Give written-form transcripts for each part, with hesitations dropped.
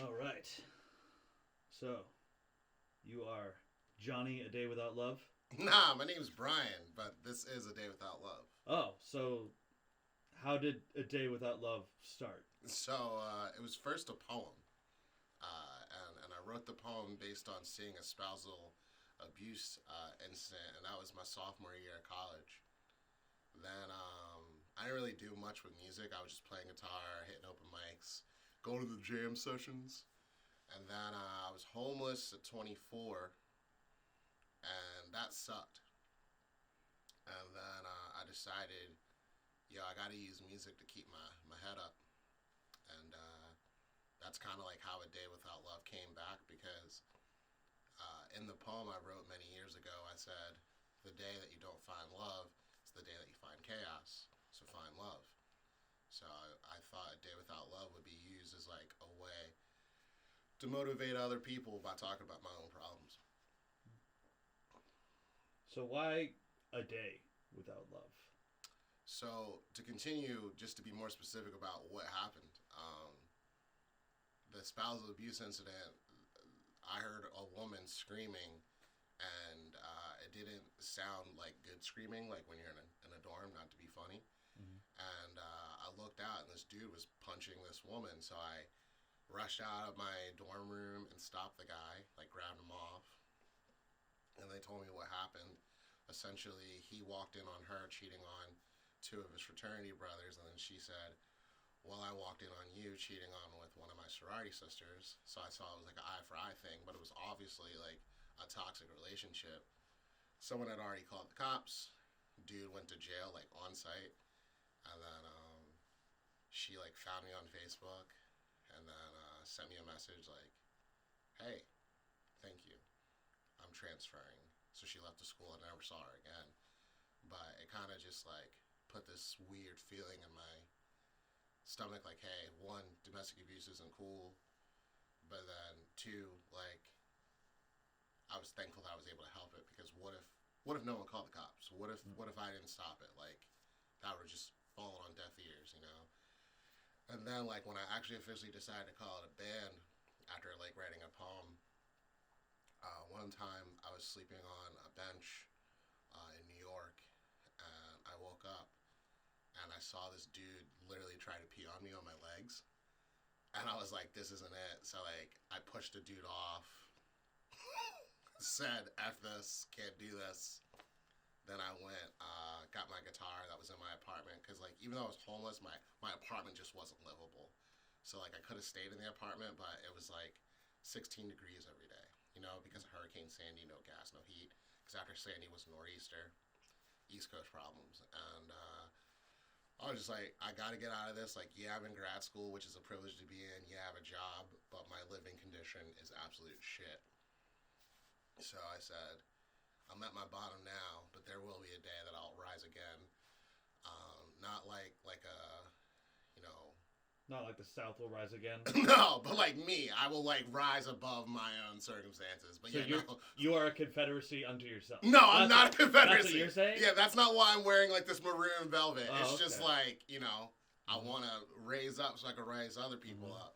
All right. So, you are Johnny, A Day Without Love? Nah, my name's Brian, but this is A Day Without Love. Oh, so how did A Day Without Love start? So it was first a poem, and I wrote the poem based on seeing a spousal abuse incident, and that was my sophomore year of college. Then I didn't really do much with music. I was just playing guitar, hitting open mics, going to the jam sessions, and then I was homeless at 24, and that sucked. And then I decided, I got to use music to keep my head up. And that's kind of like how A Day Without Love came back because in the poem I wrote many years ago, I said, the day that you don't find love is the day that you find chaos. So find love. So I thought A Day Without Love would be used as like a way to motivate other people by talking about my own problems. So, why A Day Without Love? So to continue, just to be more specific about what happened, the spousal abuse incident, I heard a woman screaming, and it didn't sound like good screaming, like when you're in a dorm, not to be funny. Mm-hmm. And I looked out, and this dude was punching this woman, so I rushed out of my dorm room and stopped the guy, like grabbed him off, and they told me what happened. Essentially, he walked in on her cheating on two of his fraternity brothers, and then she said, well, I walked in on you cheating on with one of my sorority sisters. So I saw it was like an eye for eye thing, but it was obviously like a toxic relationship. Someone had already called the cops. Dude went to jail like on site, and then she like found me on Facebook, and then sent me a message like, "Hey, thank you. I'm transferring." So she left the school and never saw her again. But it kind of just like put this weird feeling in my stomach, like, hey, one, domestic abuse isn't cool, but then two, like, I was thankful that I was able to help it because what if no one called the cops? What if I didn't stop it? Like, that would have just fallen on deaf ears, you know. And then like when I actually officially decided to call it a band after like writing a poem, one time I was sleeping on a bench in New York, and I woke up and I saw this dude literally try to pee on me on my legs. And I was like, this isn't it. So like I pushed the dude off, said, F this, can't do this. Then I went, got my guitar that was in my apartment. Because like even though I was homeless, my apartment just wasn't livable. So like I could have stayed in the apartment, but it was like 16 degrees every day. You know, because of Hurricane Sandy, no gas, no heat. Because after Sandy was nor'easter, East Coast problems. And I was just like, I got to get out of this. Like, yeah, I'm in grad school, which is a privilege to be in. Yeah, I have a job, but my living condition is absolute shit. So I said, I'm at my bottom now, but there will be a day that I'll rise again. Not like a, you know, Not like the South will rise again. no, but like me, I will like rise above my own circumstances. But So yeah, no, you are a confederacy unto yourself. no, I'm not a Confederacy. That's what you're saying? Yeah, that's not why I'm wearing like this maroon velvet. Oh, It's okay. just like I want to raise up so I can raise other people up.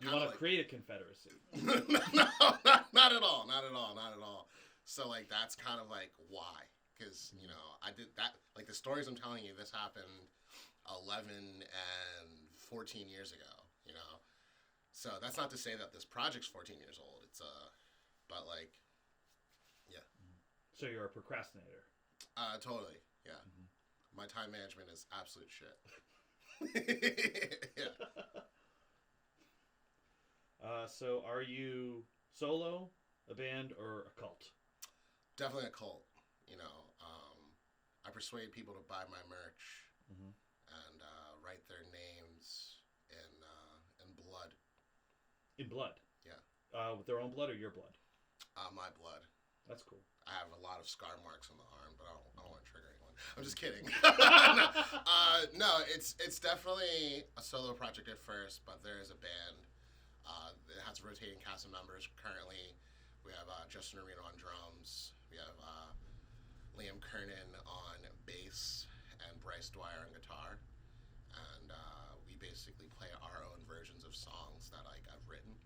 You want to create a confederacy. no, not at all, not at all, not at all. So like that's kind of like why, because I did that. Like the stories I'm telling you, this happened 11 and 14 years ago. So that's not to say that this project's 14 years old. It's but like, yeah. So you're a procrastinator. Totally, yeah. Mm-hmm. My time management is absolute shit. Yeah. So are you solo, a band, or a cult? Definitely a cult. I persuade people to buy my merch and write their names in blood. In blood? Yeah. With their own blood or your blood? My blood. That's cool. I have a lot of scar marks on the arm, but I don't want to trigger anyone. I'm just kidding. No, it's definitely a solo project at first, but there is a band. It has a rotating cast of members. Currently, we have Justin Arena on drums. We have Liam Kernan on bass and Bryce Dwyer on guitar. And we basically play our own versions of songs that like I've written,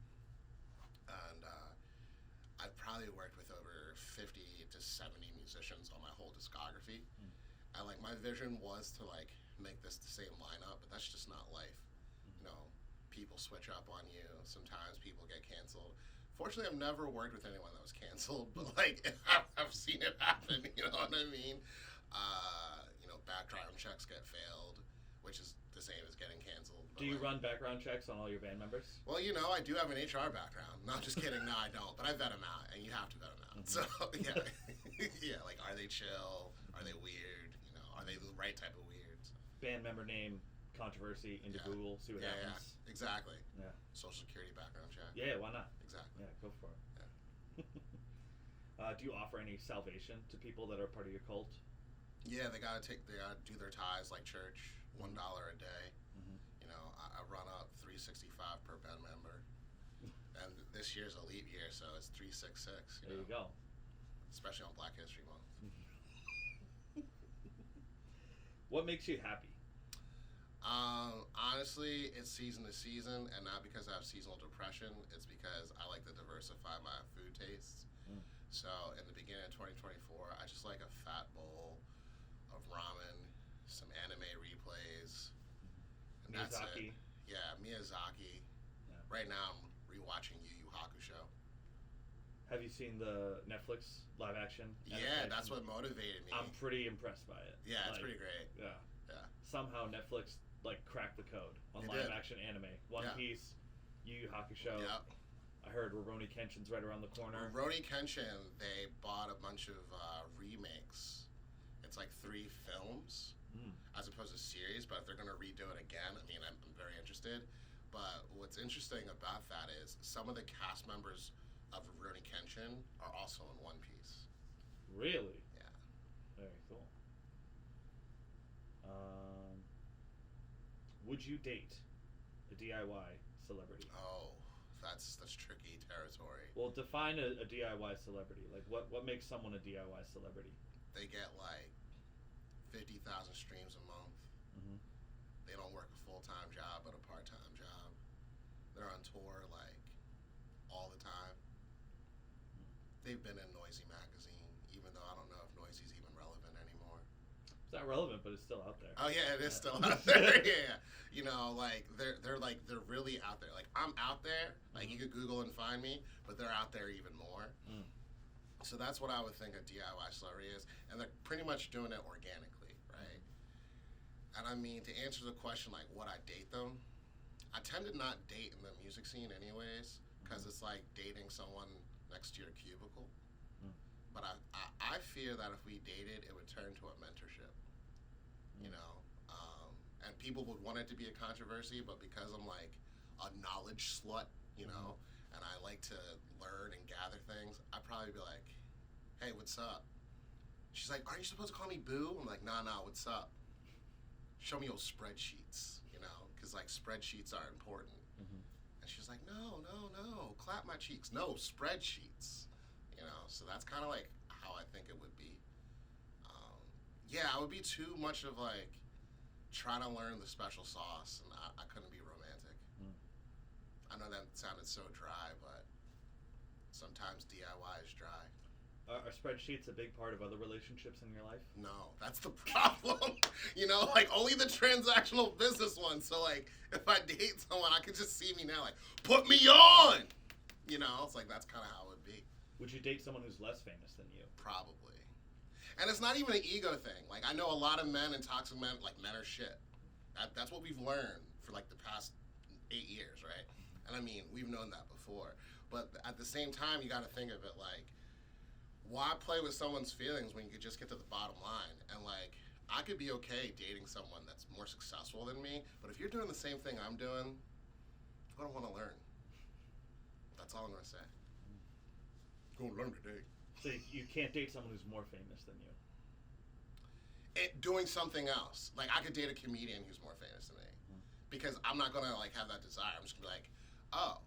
and I've probably worked with over 50 to 70 musicians on my whole discography. Mm. And like my vision was to like make this the same lineup, but that's just not life. You know, people switch up on you. Sometimes people get canceled. Fortunately, I've never worked with anyone that was canceled, but like I've seen it happen. You know what I mean? Background checks get failed, which is the same as getting canceled. Do you run background checks on all your band members? Well, I do have an HR background. Not just kidding. No, I don't. But I vet them out, and you have to vet them out. So yeah, yeah. Like, are they chill? Are they weird? Are they the right type of weird? Band member name, controversy into Google. See what happens. Yeah, exactly. Yeah. Social security background check. Yeah, why not? Exactly. Yeah, go for it. Yeah. Do you offer any salvation to people that are part of your cult? Yeah, they gotta do their tithes like church, $1 a day. Mm-hmm. I run up $365 per band member, and this year's a leap year, so it's 366. There you go. Especially on Black History Month. What makes you happy? Honestly, it's season to season, and not because I have seasonal depression. It's because I like to diversify my food tastes. Mm. So in the beginning of 2024, I just like a fat bowl of ramen, some anime replays, and that's Miyazaki. it. Yeah, Miyazaki. Yeah. Right now, I'm rewatching Yu Yu Hakusho. Have you seen the Netflix live action? Yeah, that's what motivated me. I'm pretty impressed by it. Yeah, it's pretty great. Yeah. Yeah. Somehow Netflix cracked the code on They live did. action anime. One Piece, Yu Yu Hakusho. Yep. I heard Rurouni Kenshin's right around the corner. Rurouni Kenshin, they bought a bunch of remakes. It's like 3 films as opposed to series, but if they're going to redo it again, I mean, I'm very interested. But what's interesting about that is some of the cast members of Rurouni Kenshin are also in One Piece. Really? Yeah. Very cool. Would you date a DIY celebrity? Oh, that's tricky territory. Well, define a DIY celebrity. Like, what makes someone a DIY celebrity? They get like 50,000 streams a month. Mm-hmm. They don't work a full-time job, but a part-time job. They're on tour like all the time. They've been in Noisy magazine, even though I don't know if Noisy's even relevant anymore. It's not relevant, but it's still out there. Oh yeah, it is still out there. Yeah, they're really out there. Like, I'm out there. Like, you could Google and find me, but they're out there even more. Mm. So that's what I would think a DIY celebrity is, and they're pretty much doing it organically, right? And I mean, to answer the question, like, would I date them? I tend to not date in the music scene anyways, because it's like dating someone next to your cubicle. Mm. But I fear that if we dated, it would turn to a mentorship, and people would want it to be a controversy, but because I'm like a knowledge slut, and I like to learn and gather things, I'd probably be like, hey, what's up? She's like, aren't you supposed to call me boo? I'm like, nah, what's up? Show me your spreadsheets, because like spreadsheets are important. Mm-hmm. And she's like, no, clap my cheeks. No, spreadsheets. So that's kind of like how I think it would be. Yeah, I would be too much of like trying to learn the special sauce, and I couldn't be romantic. Mm. I know that sounded so dry, but sometimes DIY is dry. Are spreadsheets a big part of other relationships in your life? No, that's the problem. Like only the transactional business ones. So like if I date someone, I could just see me now like, put me on! It's like that's kind of how it would be. Would you date someone who's less famous than you? Probably. And it's not even an ego thing. Like, I know a lot of men and toxic men, like, men are shit. That's what we've learned for, like, the past 8 years, right? And, I mean, we've known that before. But at the same time, you got to think of it like, why play with someone's feelings when you could just get to the bottom line? And, like, I could be okay dating someone that's more successful than me, but if you're doing the same thing I'm doing, I don't want to learn. That's all I'm going to say. Go learn today. So you can't date someone who's more famous than you? Doing something else. Like, I could date a comedian who's more famous than me. Mm. Because I'm not going to, like, have that desire. I'm just going to be like, oh,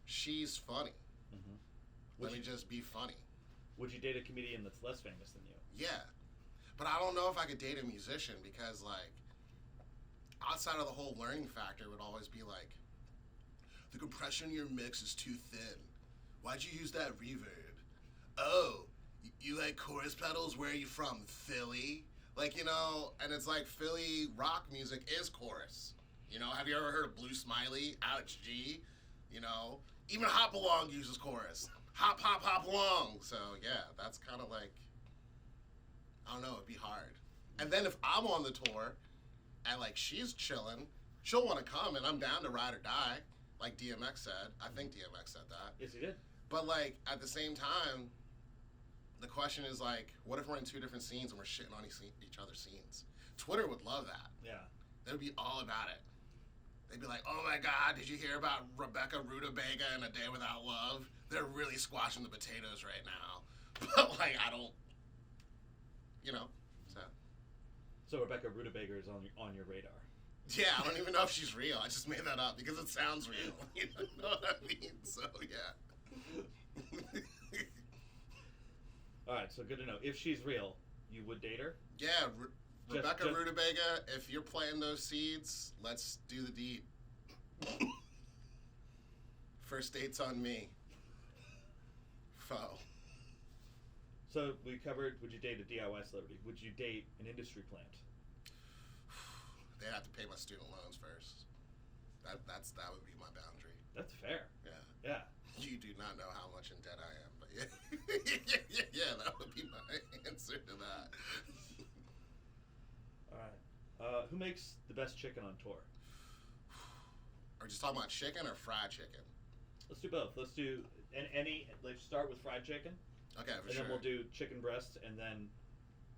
she's funny. Mm-hmm. Let me just be funny. Would you date a comedian that's less famous than you? Yeah. But I don't know if I could date a musician because, like, outside of the whole learning factor would always be, like, The compression in your mix is too thin. Why'd you use that reverb? Oh, you like chorus pedals? Where are you from? Philly? Like, you know, and it's like Philly rock music is chorus. You know, have you ever heard of Blue Smiley, Alex G? You know, even Hop Along uses chorus. Hop, hop, hop along. So, yeah, that's kind of like, I don't know, it'd be hard. And then if I'm on the tour and, like, she's chilling, she'll want to come, and I'm down to ride or die, like DMX said. I think DMX said that. Yes, he did. But, like, at the same time, the question is, like, what if we're in two different scenes and we're shitting on each other's scenes? Twitter would love that. Yeah. They would be all about it. They'd be like, oh my God, did you hear about Rebecca Rutabaga and A Day Without Love? They're really squashing the potatoes right now. But, like, I don't, you know, so. So Rebecca Rutabaga is on your radar. Yeah, I don't even know if she's real. I just made that up because it sounds real. You know what I mean? So, yeah. All right, so good to know. If she's real, you would date her? Yeah, Rebecca Rutabaga, if you're planting those seeds, let's do the deed. First date's on me. Foe. So we covered, would you date a DIY celebrity? Would you date an industry plant? They'd have to pay my student loans first. That would be my boundary. That's fair. Yeah. Yeah. You do not know how much in debt I am, but yeah. yeah, that would be my answer to that. All right. Who makes the best chicken on tour? Are we just talking about chicken or fried chicken? Let's do both. Let's do let's start with fried chicken. Okay, for and sure. then we'll do chicken breast, and then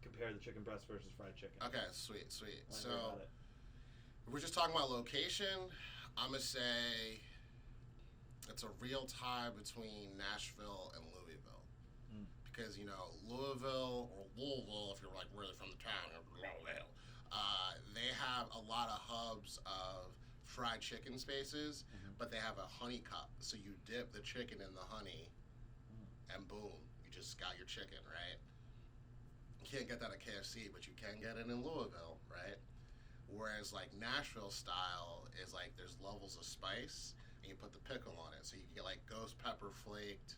compare the chicken breast versus fried chicken. Okay, sweet. So, if we're just talking about location, I'm going to say it's a real tie between Nashville and Louisville. Because, you know, Louisville, if you're like really from the town, Louisville, they have a lot of hubs of fried chicken spaces, but they have a honey cup. So you dip the chicken in the honey, and boom, you just got your chicken, right? You can't get that at KFC, but you can get it in Louisville, right? Whereas like Nashville style is like there's levels of spice, and you put the pickle on it. So you can get like ghost pepper flaked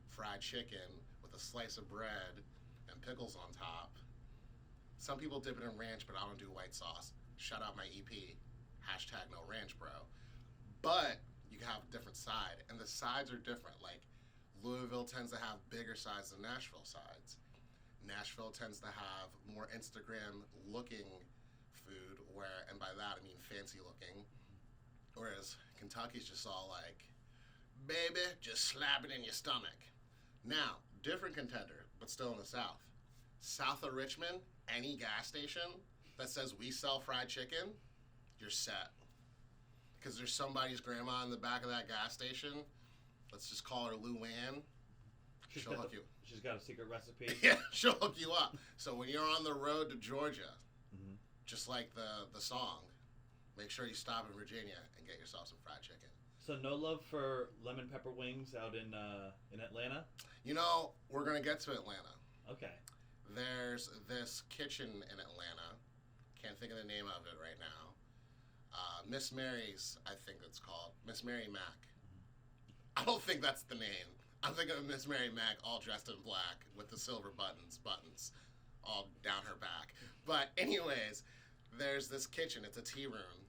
fried chicken with a slice of bread and pickles on top. Some people dip it in ranch, but I don't do white sauce. Shout out my EP, #no ranch bro. But you can have a different side, and the sides are different. Like Louisville tends to have bigger sides than Nashville sides. Nashville tends to have more Instagram looking food, and by that I mean fancy looking. Whereas Kentucky's just all like, baby, just slap it in your stomach. Now, different contender, but still in the South. South of Richmond, any gas station that says we sell fried chicken, you're set. Because there's somebody's grandma in the back of that gas station. Let's just call her Luann. She'll hook you. She's got a secret recipe. Yeah, she'll hook you up. So when you're on the road to Georgia, just like the song, make sure you stop in Virginia and get yourself some fried chicken. So no love for lemon pepper wings out in Atlanta? You know, we're going to get to Atlanta. Okay. There's this kitchen in Atlanta. Can't think of the name of it right now. Miss Mary's, I think it's called. Miss Mary Mac. I don't think that's the name. I'm thinking of Miss Mary Mac all dressed in black with the silver buttons all down her back. But anyways, there's this kitchen. It's a tea room.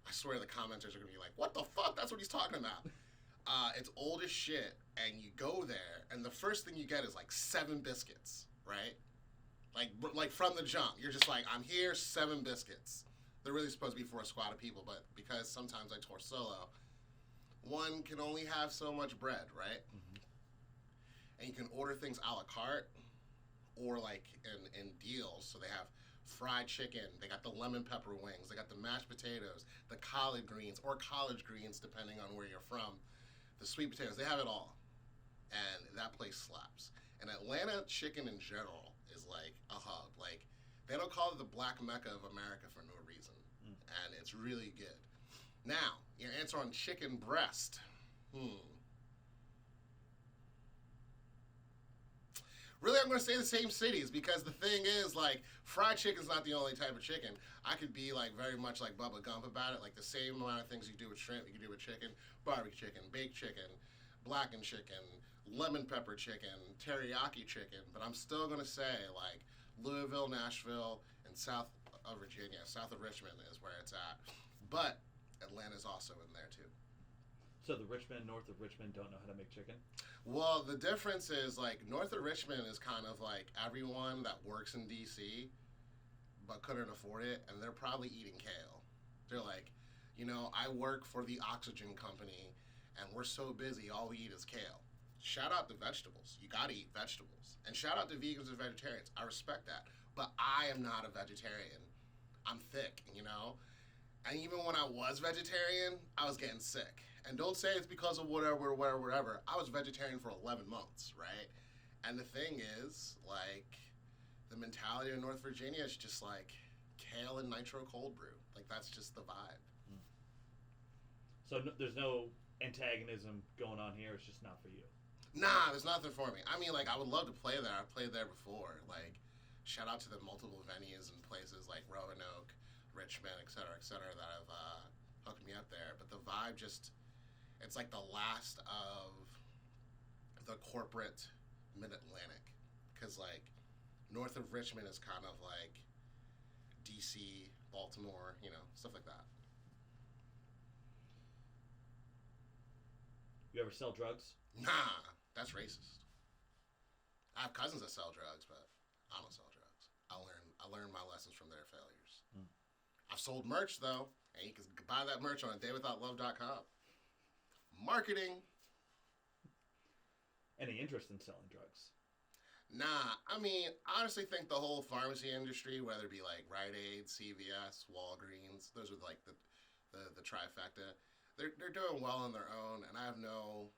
I swear the commenters are going to be like, what the fuck? That's what he's talking about. It's old as shit, and you go there, and the first thing you get is like 7 biscuits, right? Like from the jump. You're just like, I'm here, 7 biscuits. They're really supposed to be for a squad of people, but because sometimes I tour solo, one can only have so much bread, right? And you can order things a la carte or like in deals. So they have fried chicken, they got the lemon pepper wings, they got the mashed potatoes, the collard greens or college greens depending on where you're from, the sweet potatoes, they have it all. And that place slaps. And Atlanta chicken in general is like a hub. Like, they don't call it the Black Mecca of America for no reason. And it's really good. Now, your answer on chicken breast. Really, I'm going to say the same cities because the thing is, like, fried chicken's not the only type of chicken. I could be, like, very much like Bubba Gump about it. Like, the same amount of things you do with shrimp, you can do with chicken. Barbecue chicken, baked chicken, blackened chicken, lemon pepper chicken, teriyaki chicken. But I'm still going to say, like, Louisville, Nashville, and south of Virginia, south of Richmond is where it's at. But Atlanta's also in there, too. So the Richmond, north of Richmond, don't know how to make chicken? Well, the difference is, like, north of Richmond is kind of like everyone that works in D.C. but couldn't afford it, and they're probably eating kale. They're like, you know, I work for the oxygen company, and we're so busy, all we eat is kale. Shout out to vegetables. You gotta eat vegetables. And shout out to vegans and vegetarians. I respect that. But I am not a vegetarian. I'm thick, you know? And even when I was vegetarian, I was getting sick. And don't say it's because of whatever. I was vegetarian for 11 months, right? And the thing is, like, the mentality of North Virginia is just like kale and nitro cold brew. Like, that's just the vibe. So there's no antagonism going on here. It's just not for you. Nah, there's nothing for me. I mean, like, I would love to play there. I've played there before. Like, shout out to the multiple venues and places like Roanoke, Richmond, et cetera, that have hooked me up there. But the vibe just... It's like the last of the corporate mid-Atlantic. Because, like, north of Richmond is kind of like D.C., Baltimore, you know, stuff like that. You ever sell drugs? Nah, that's racist. I have cousins that sell drugs, but I don't sell drugs. I learned my lessons from their failures. I've sold merch, though, and you can buy that merch on daywithoutlove.com. Marketing. Any interest in selling drugs? Nah, I mean, I honestly think the whole pharmacy industry, whether it be like Rite Aid, CVS, Walgreens, those are like the trifecta. They're doing well on their own, and I have no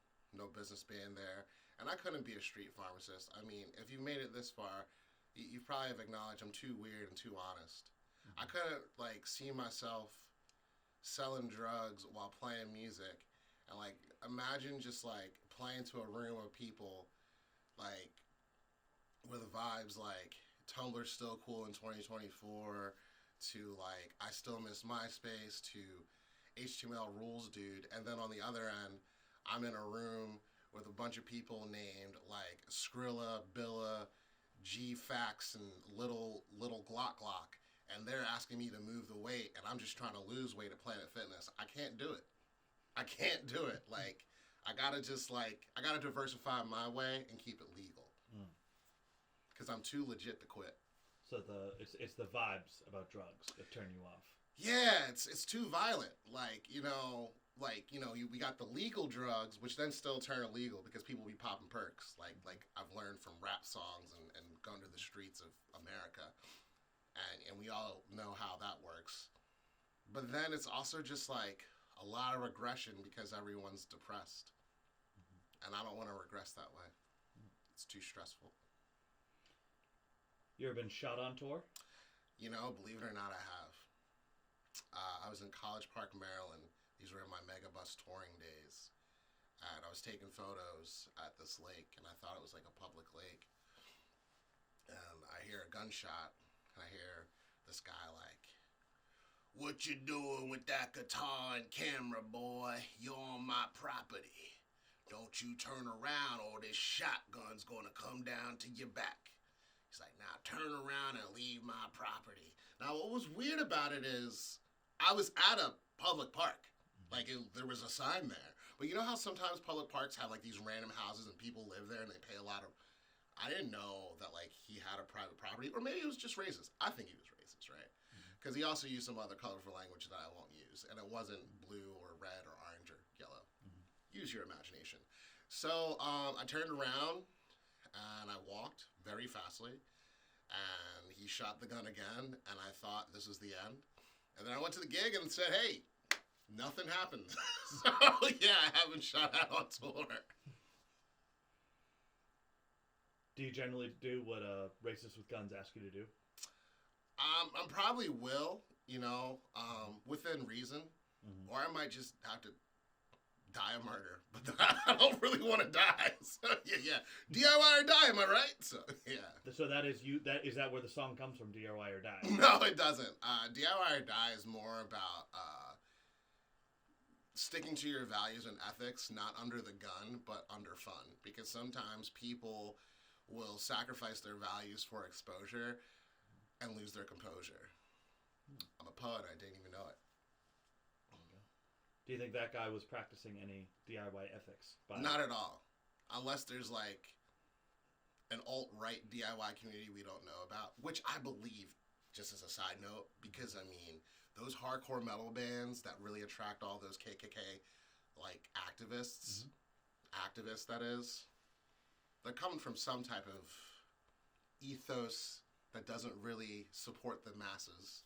business being there. And I couldn't be a street pharmacist. I mean, if you made it this far, you probably have acknowledged I'm too weird and too honest. I couldn't like see myself selling drugs while playing music. And, like, imagine just, like, playing to a room of people, like, with vibes like Tumblr's still cool in 2024 to, like, I still miss MySpace to HTML rules, dude. And then on the other end, I'm in a room with a bunch of people named, like, Skrilla, Billa, G-Fax, and Little Glock. And they're asking me to move the weight, and I'm just trying to lose weight at Planet Fitness. I can't do it. I can't do it. Like, I gotta diversify my way and keep it legal. Because I'm too legit to quit. So it's the vibes about drugs that turn you off. Yeah, it's too violent. Like, we got the legal drugs, which then still turn illegal because people be popping perks. Like I've learned from rap songs and gone to the streets of America. And we all know how that works. But then it's also just like a lot of regression because everyone's depressed. And I don't want to regress that way. It's too stressful. You ever been shot on tour? You know, believe it or not, I have. I was in College Park, Maryland. These were in my Megabus touring days. And I was taking photos at this lake, and I thought it was like a public lake. And I hear a gunshot, and I hear this guy like, "What you doing with that guitar and camera, boy? You're on my property. Don't you turn around or this shotgun's gonna come down to your back." He's like, "Now turn around and leave my property." Now, what was weird about it is I was at a public park. Like, there was a sign there. But you know how sometimes public parks have, like, these random houses and people live there and they pay a lot of... I didn't know that, like, he had a private property. Or maybe it was just racist. I think he was racist, right? Because he also used some other colorful language that I won't use. And it wasn't blue or red or orange or yellow. Use your imagination. So I turned around and I walked very fastly. And he shot the gun again. And I thought this was the end. And then I went to the gig and said, "Hey, nothing happened." So, yeah, I haven't shot out on tour. Do you generally do what racists with guns ask you to do? I probably will, within reason. Or I might just have to die a martyr, but I don't really want to die. So yeah. DIY or die, am I right? So yeah. So that is you. That is that where the song comes from? DIY or die. No, it doesn't. DIY or die is more about sticking to your values and ethics, not under the gun, but under fun. Because sometimes people will sacrifice their values for exposure and lose their composure. I'm a poet. I didn't even know it. Do you think that guy was practicing any DIY ethics? Not at all. Unless there's like an alt-right DIY community we don't know about, which I believe, just as a side note, because I mean, those hardcore metal bands that really attract all those KKK like activists, activists that is, they're coming from some type of ethos that doesn't really support the masses.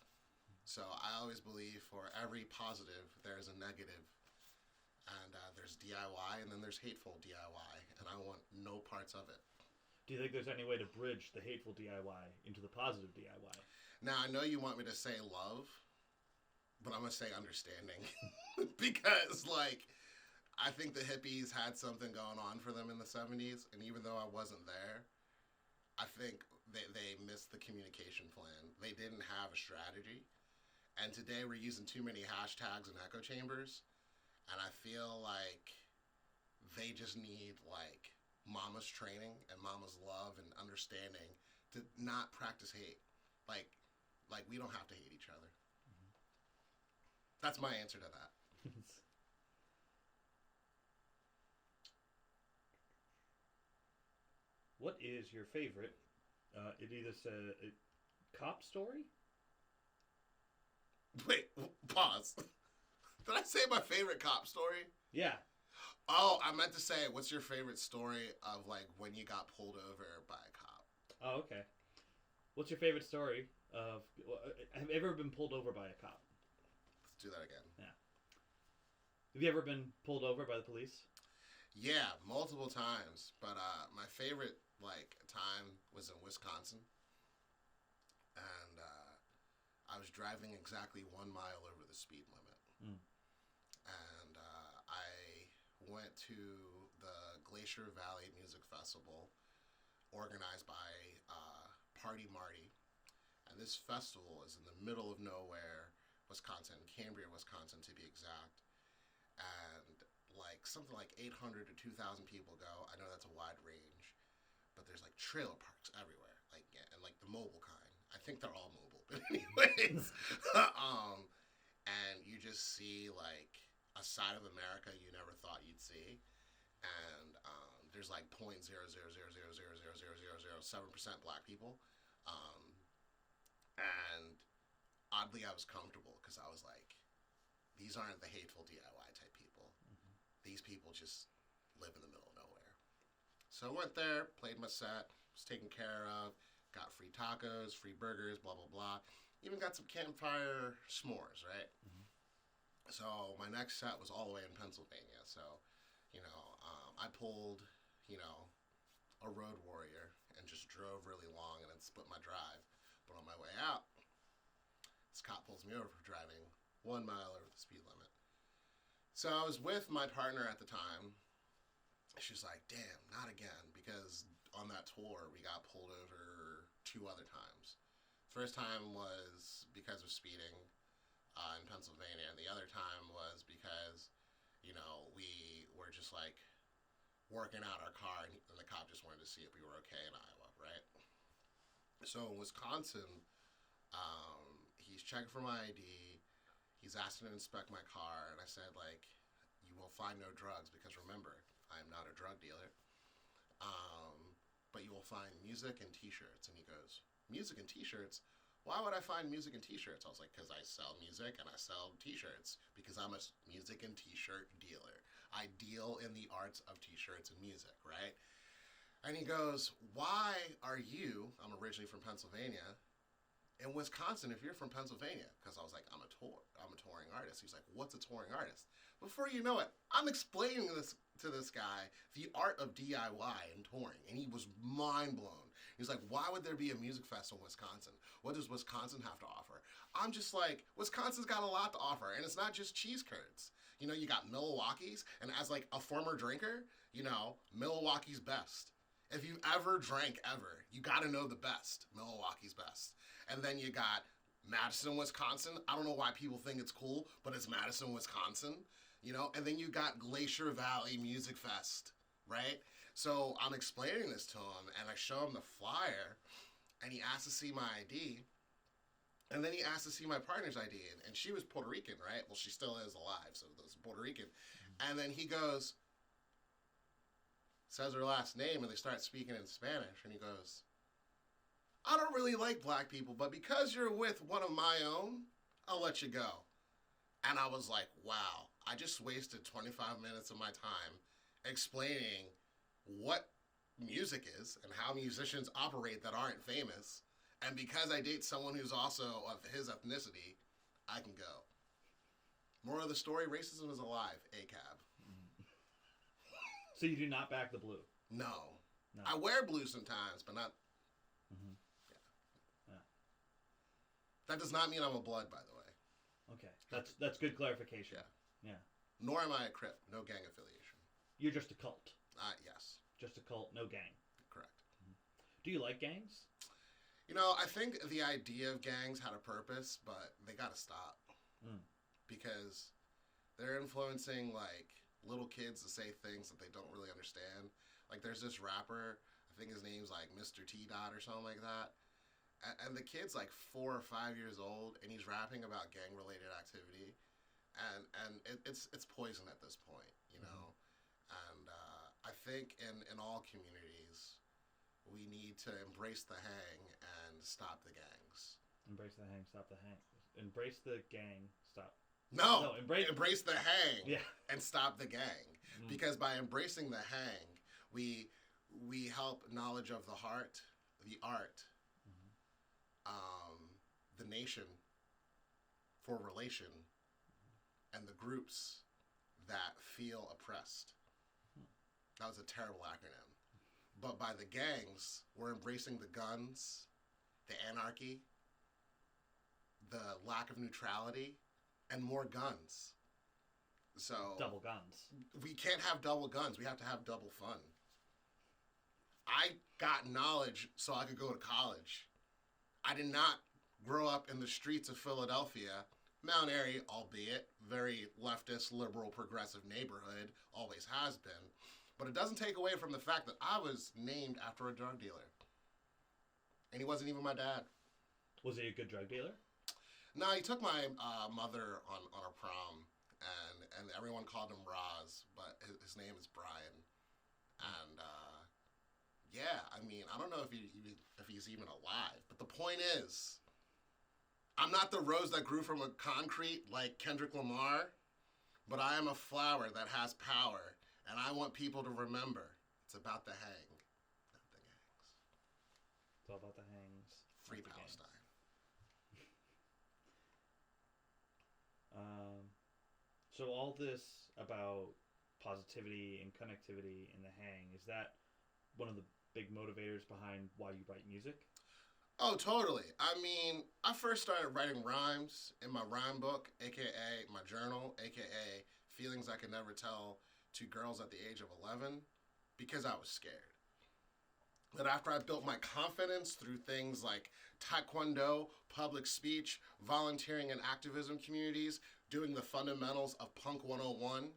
So I always believe for every positive, there's a negative. And there's DIY, and then there's hateful DIY. And I want no parts of it. Do you think there's any way to bridge the hateful DIY into the positive DIY? Now, I know you want me to say love, but I'm going to say understanding. Because, like, I think the hippies had something going on for them in the 70s. And even though I wasn't there, I think they missed the communication plan. They didn't have a strategy. And today we're using too many hashtags and echo chambers. And I feel like they just need, like, mama's training and mama's love and understanding to not practice hate. Like we don't have to hate each other. Mm-hmm. That's my answer to that. What is your favorite, it either says, cop story? Wait, pause. Did I say my favorite cop story? Yeah. Oh, I meant to say, what's your favorite story of, like, when you got pulled over by a cop? Oh, okay. What's your favorite story of... Have you ever been pulled over by a cop? Let's do that again. Yeah. Have you ever been pulled over by the police? Yeah, multiple times. But my favorite, like, time was in Wisconsin. And I was driving exactly 1 mile over the speed limit. Mm. And I went to the Glacier Valley Music Festival organized by Party Marty. And this festival is in the middle of nowhere, Wisconsin, Cambria, Wisconsin to be exact. And like something like 800 to 2,000 people go. I know that's a wide range, but there's like trailer parks everywhere. Like, yeah, and like the mobile kind. I think they're all mobile. But anyways, and you just see like a side of America you never thought you'd see, and there's like 0.000000007% black people, and oddly I was comfortable because I was like, these aren't the hateful DIY type people. Mm-hmm. These people just live in the middle of nowhere. So I went there, played my set, was taken care of. Got free tacos, free burgers, blah, blah, blah. Even got some campfire s'mores, right? Mm-hmm. So my next set was all the way in Pennsylvania. So, you know, I pulled, you know, a road warrior and just drove really long and then split my drive. But on my way out, this cop pulls me over for driving 1 mile over the speed limit. So I was with my partner at the time. She's like, damn, not again. Because on that tour, we got pulled over 2 other times. First time was because of speeding in Pennsylvania, and the other time was because, you know, we were just like working out our car, and the cop just wanted to see if we were okay in Iowa, right? So in Wisconsin, he's checking for my ID. He's asking to inspect my car, and I said, like, you will find no drugs because remember, I am not a drug dealer. But you will find music and t-shirts. And he goes, music and t-shirts? Why would I find music and t-shirts? I was like, because I sell music and I sell t-shirts. Because I'm a music and t-shirt dealer. I deal in the arts of t-shirts and music, right? And he goes, why are you, I'm originally from Pennsylvania, in Wisconsin if you're from Pennsylvania? Because I was like, I'm a touring artist. He's like, what's a touring artist? Before you know it, I'm explaining this to this guy, the art of DIY and touring, and he was mind blown. He's like, why would there be a music festival in Wisconsin? What does Wisconsin have to offer? I'm just like, Wisconsin's got a lot to offer, and it's not just cheese curds. You know, you got Milwaukee's, and as like a former drinker, you know, Milwaukee's best. If you've ever drank ever, you got to know the best. Milwaukee's best. And then you got Madison, Wisconsin. I don't know why people think it's cool, but it's Madison, Wisconsin. You know, and then you got Glacier Valley Music Fest, right? So I'm explaining this to him, and I show him the flyer, and he asks to see my ID, and then he asked to see my partner's ID, and she was Puerto Rican, right? Well, she still is alive, so that's Puerto Rican. And then he goes, says her last name, and they start speaking in Spanish, and he goes, I don't really like black people, but because you're with one of my own, I'll let you go. And I was like, wow, I just wasted 25 minutes of my time explaining what music is and how musicians operate that aren't famous. And because I date someone who's also of his ethnicity, I can go. Moral of the story, racism is alive, ACAB. So you do not back the blue? No. No. I wear blue sometimes, but not... Mm-hmm. Yeah. That does not mean I'm a blood, by the way. Okay. That's good clarification. Yeah. Yeah. Nor am I a Crip. No gang affiliation. You're just a cult. Yes. Just a cult, no gang. Correct. Do you like gangs? You know, I think the idea of gangs had a purpose, but they gotta stop. Because they're influencing, like, little kids to say things that they don't really understand. Like, there's this rapper, I think his name's, like, Mr. T. Dot or something like that. And the kid's, like, 4 or 5 years old, and he's rapping about gang-related activity. And it's poison at this point, you know? And I think in all communities, we need to embrace the hang and stop the gangs. Embrace the hang, stop the hang. Embrace the gang, stop. No, embrace the hang and stop the gang. Mm. Because by embracing the hang, we help knowledge of the heart, the art, the nation for relation, and the groups that feel oppressed. That was a terrible acronym. But by the gangs, we're embracing the guns, the anarchy, the lack of neutrality, and more guns. So double guns. We can't have double guns. We have to have double fun. I got knowledge so I could go to college. I did not grow up in the streets of Philadelphia. Mount Airy, albeit very leftist, liberal, progressive neighborhood, always has been. But it doesn't take away from the fact that I was named after a drug dealer. And he wasn't even my dad. Was he a good drug dealer? No, he took my mother on a prom, and everyone called him Roz, but his name is Brian. And yeah, I mean, I don't know if he's even alive. But the point is, I'm not the rose that grew from a concrete like Kendrick Lamar, but I am a flower that has power, and I want people to remember it's about the hang, not the gangs. It's all about the hangs. Free Palestine. So all this about positivity and connectivity and the hang, is that one of the big motivators behind why you write music? Oh, totally. I mean, I first started writing rhymes in my rhyme book, a.k.a. my journal, a.k.a. feelings I could never tell to girls at the age of 11, because I was scared. But after I built my confidence through things like taekwondo, public speech, volunteering in activism communities, doing the fundamentals of Punk 101,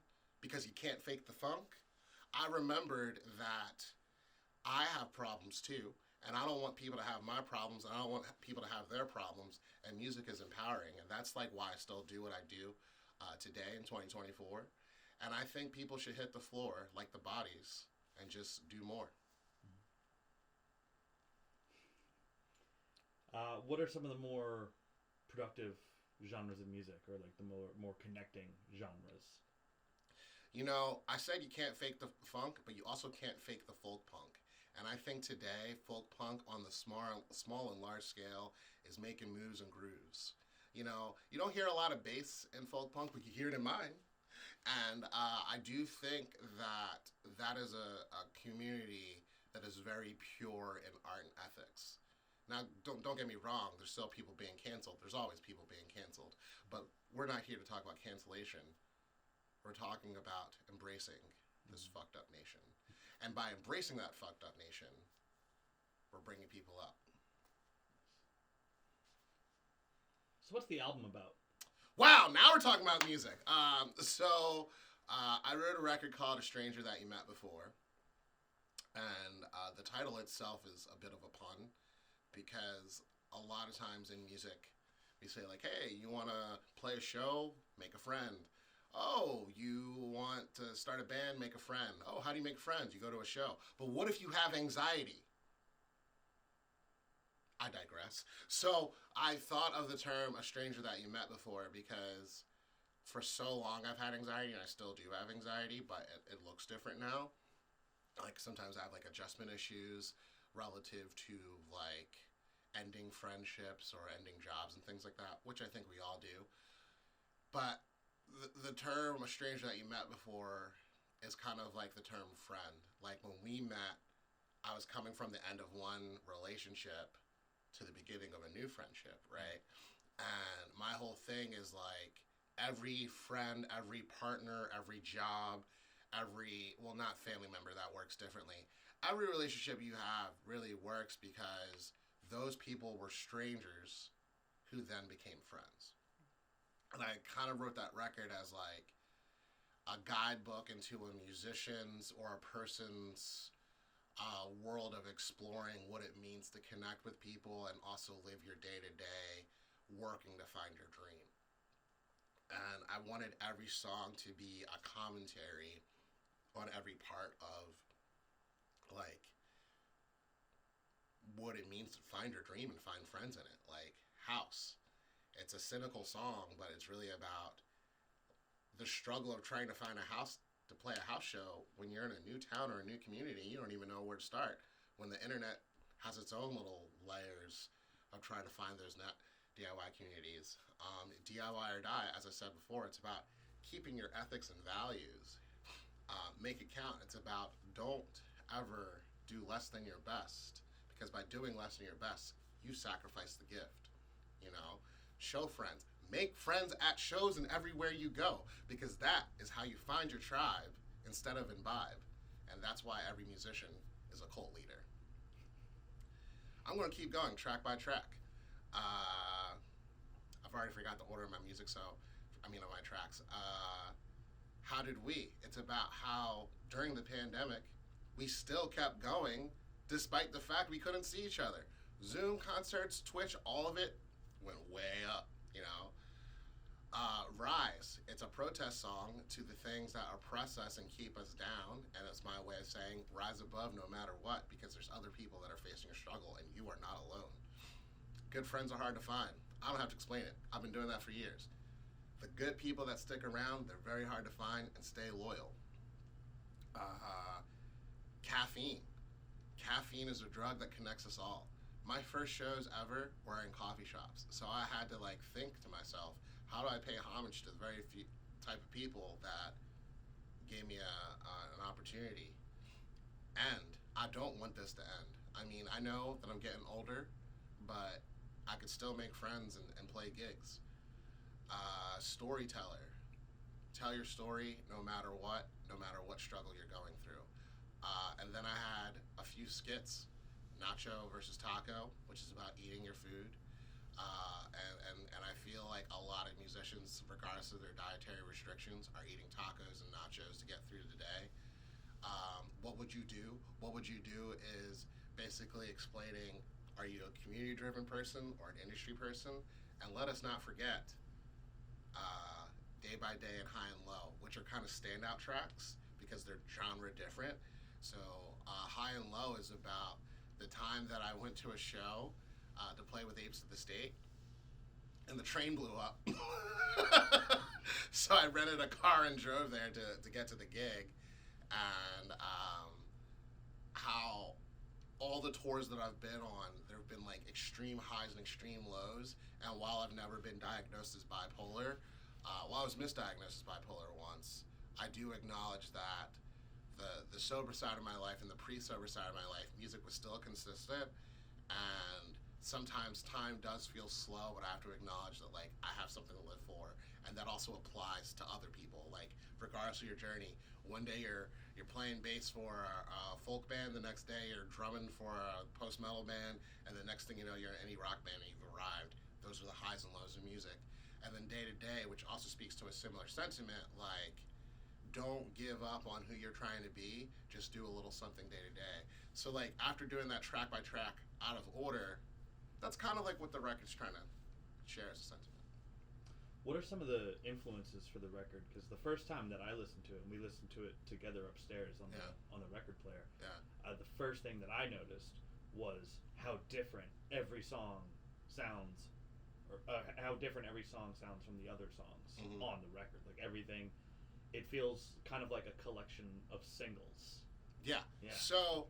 because you can't fake the funk, I remembered that I have problems too, and I don't want people to have my problems, and I don't want people to have their problems, and music is empowering, and that's like why I still do what I do today in 2024, and I think people should hit the floor like the Bodies and just do more. What are some of the more productive genres of music, or like the more connecting genres? You know, I said you can't fake the funk, but you also can't fake the folk punk. And I think today, folk punk on the small and large scale is making moves and grooves. You know, you don't hear a lot of bass in folk punk, but you hear it in mine. And I do think that that is a community that is very pure in art and ethics. Now, don't get me wrong. There's still people being canceled. There's always people being canceled. But we're not here to talk about cancellation. We're talking about embracing this fucked up nation. And by embracing that fucked up nation, we're bringing people up. So what's the album about? Wow, now we're talking about music. I wrote a record called A Stranger That You Met Before. And the title itself is a bit of a pun because a lot of times in music, we say, like, hey, you want to play a show? Make a friend. Oh, you want to start a band? Make a friend. Oh, how do you make friends? You go to a show. But what if you have anxiety? I digress. So I thought of the term a stranger that you met before because for so long I've had anxiety, and I still do have anxiety, but it looks different now. Like sometimes I have like adjustment issues relative to like ending friendships or ending jobs and things like that, which I think we all do. But the term a stranger that you met before is kind of like the term friend. Like when we met, I was coming from the end of one relationship to the beginning of a new friendship, right? And my whole thing is like every friend, every partner, every job, well, not family member, that works differently. Every relationship you have really works because those people were strangers who then became friends. And I kind of wrote that record as like a guidebook into a musician's or a person's world of exploring what it means to connect with people and also live your day-to-day working to find your dream. And I wanted every song to be a commentary on every part of like what it means to find your dream and find friends in it. Like House. It's a cynical song, but it's really about the struggle of trying to find a house to play a house show when you're in a new town or a new community. You don't even know where to start. When the internet has its own little layers of trying to find those DIY communities. DIY or die, as I said before, it's about keeping your ethics and values. Make it count. It's about don't ever do less than your best, because by doing less than your best, you sacrifice the gift. You know, show friends. Make friends at shows and everywhere you go, because that is how you find your tribe instead of imbibe. And that's why every musician is a cult leader. I'm going to keep going track by track. I've already forgot the order of my music, of my tracks. How did we? It's about how during the pandemic, we still kept going despite the fact we couldn't see each other. Zoom concerts, Twitch, all of it went way up, you know. Rise. It's a protest song to the things that oppress us and keep us down, and it's my way of saying rise above no matter what, because there's other people that are facing a struggle and you are not alone. Good friends are hard to find. I don't have to explain it. I've been doing that for years. The good people that stick around, they're very hard to find, and stay loyal. Caffeine. Caffeine is a drug that connects us all. My first shows ever were in coffee shops, so I had to like think to myself, how do I pay homage to the very few type of people that gave me an opportunity? And I don't want this to end. I mean, I know that I'm getting older, but I could still make friends and play gigs. Storyteller. Tell your story no matter what struggle you're going through. And then I had a few skits, Nacho versus Taco, which is about eating your food. And I feel like a lot of musicians, regardless of their dietary restrictions, are eating tacos and nachos to get through the day. What would you do? What would you do is basically explaining, are you a community-driven person or an industry person? And let us not forget Day by Day and High and Low, which are kind of standout tracks because they're genre different. So High and Low is about the time that I went to a show to play with Apes of the State, and the train blew up. So I rented a car and drove there to get to the gig, and how all the tours that I've been on, there have been like extreme highs and extreme lows, and while I've never been diagnosed as bipolar, I was misdiagnosed as bipolar once, I do acknowledge that the sober side of my life and the pre-sober side of my life, music was still consistent, and sometimes time does feel slow, but I have to acknowledge that like I have something to live for, and that also applies to other people. Like regardless of your journey, one day you're playing bass for a folk band, the next day you're drumming for a post metal band, and the next thing you know you're in any rock band and you've arrived. Those are the highs and lows of music. And then day to day, which also speaks to a similar sentiment, like don't give up on who you're trying to be. Just do a little something day to day. So like after doing that track by track out of order, that's kind of like what the record's trying to share as a sentiment. What are some of the influences for the record? Because the first time that I listened to it, and we listened to it together upstairs on the record player, the first thing that I noticed was how different every song sounds, or how different every song sounds from the other songs on the record. Like everything, it feels kind of like a collection of singles. Yeah. So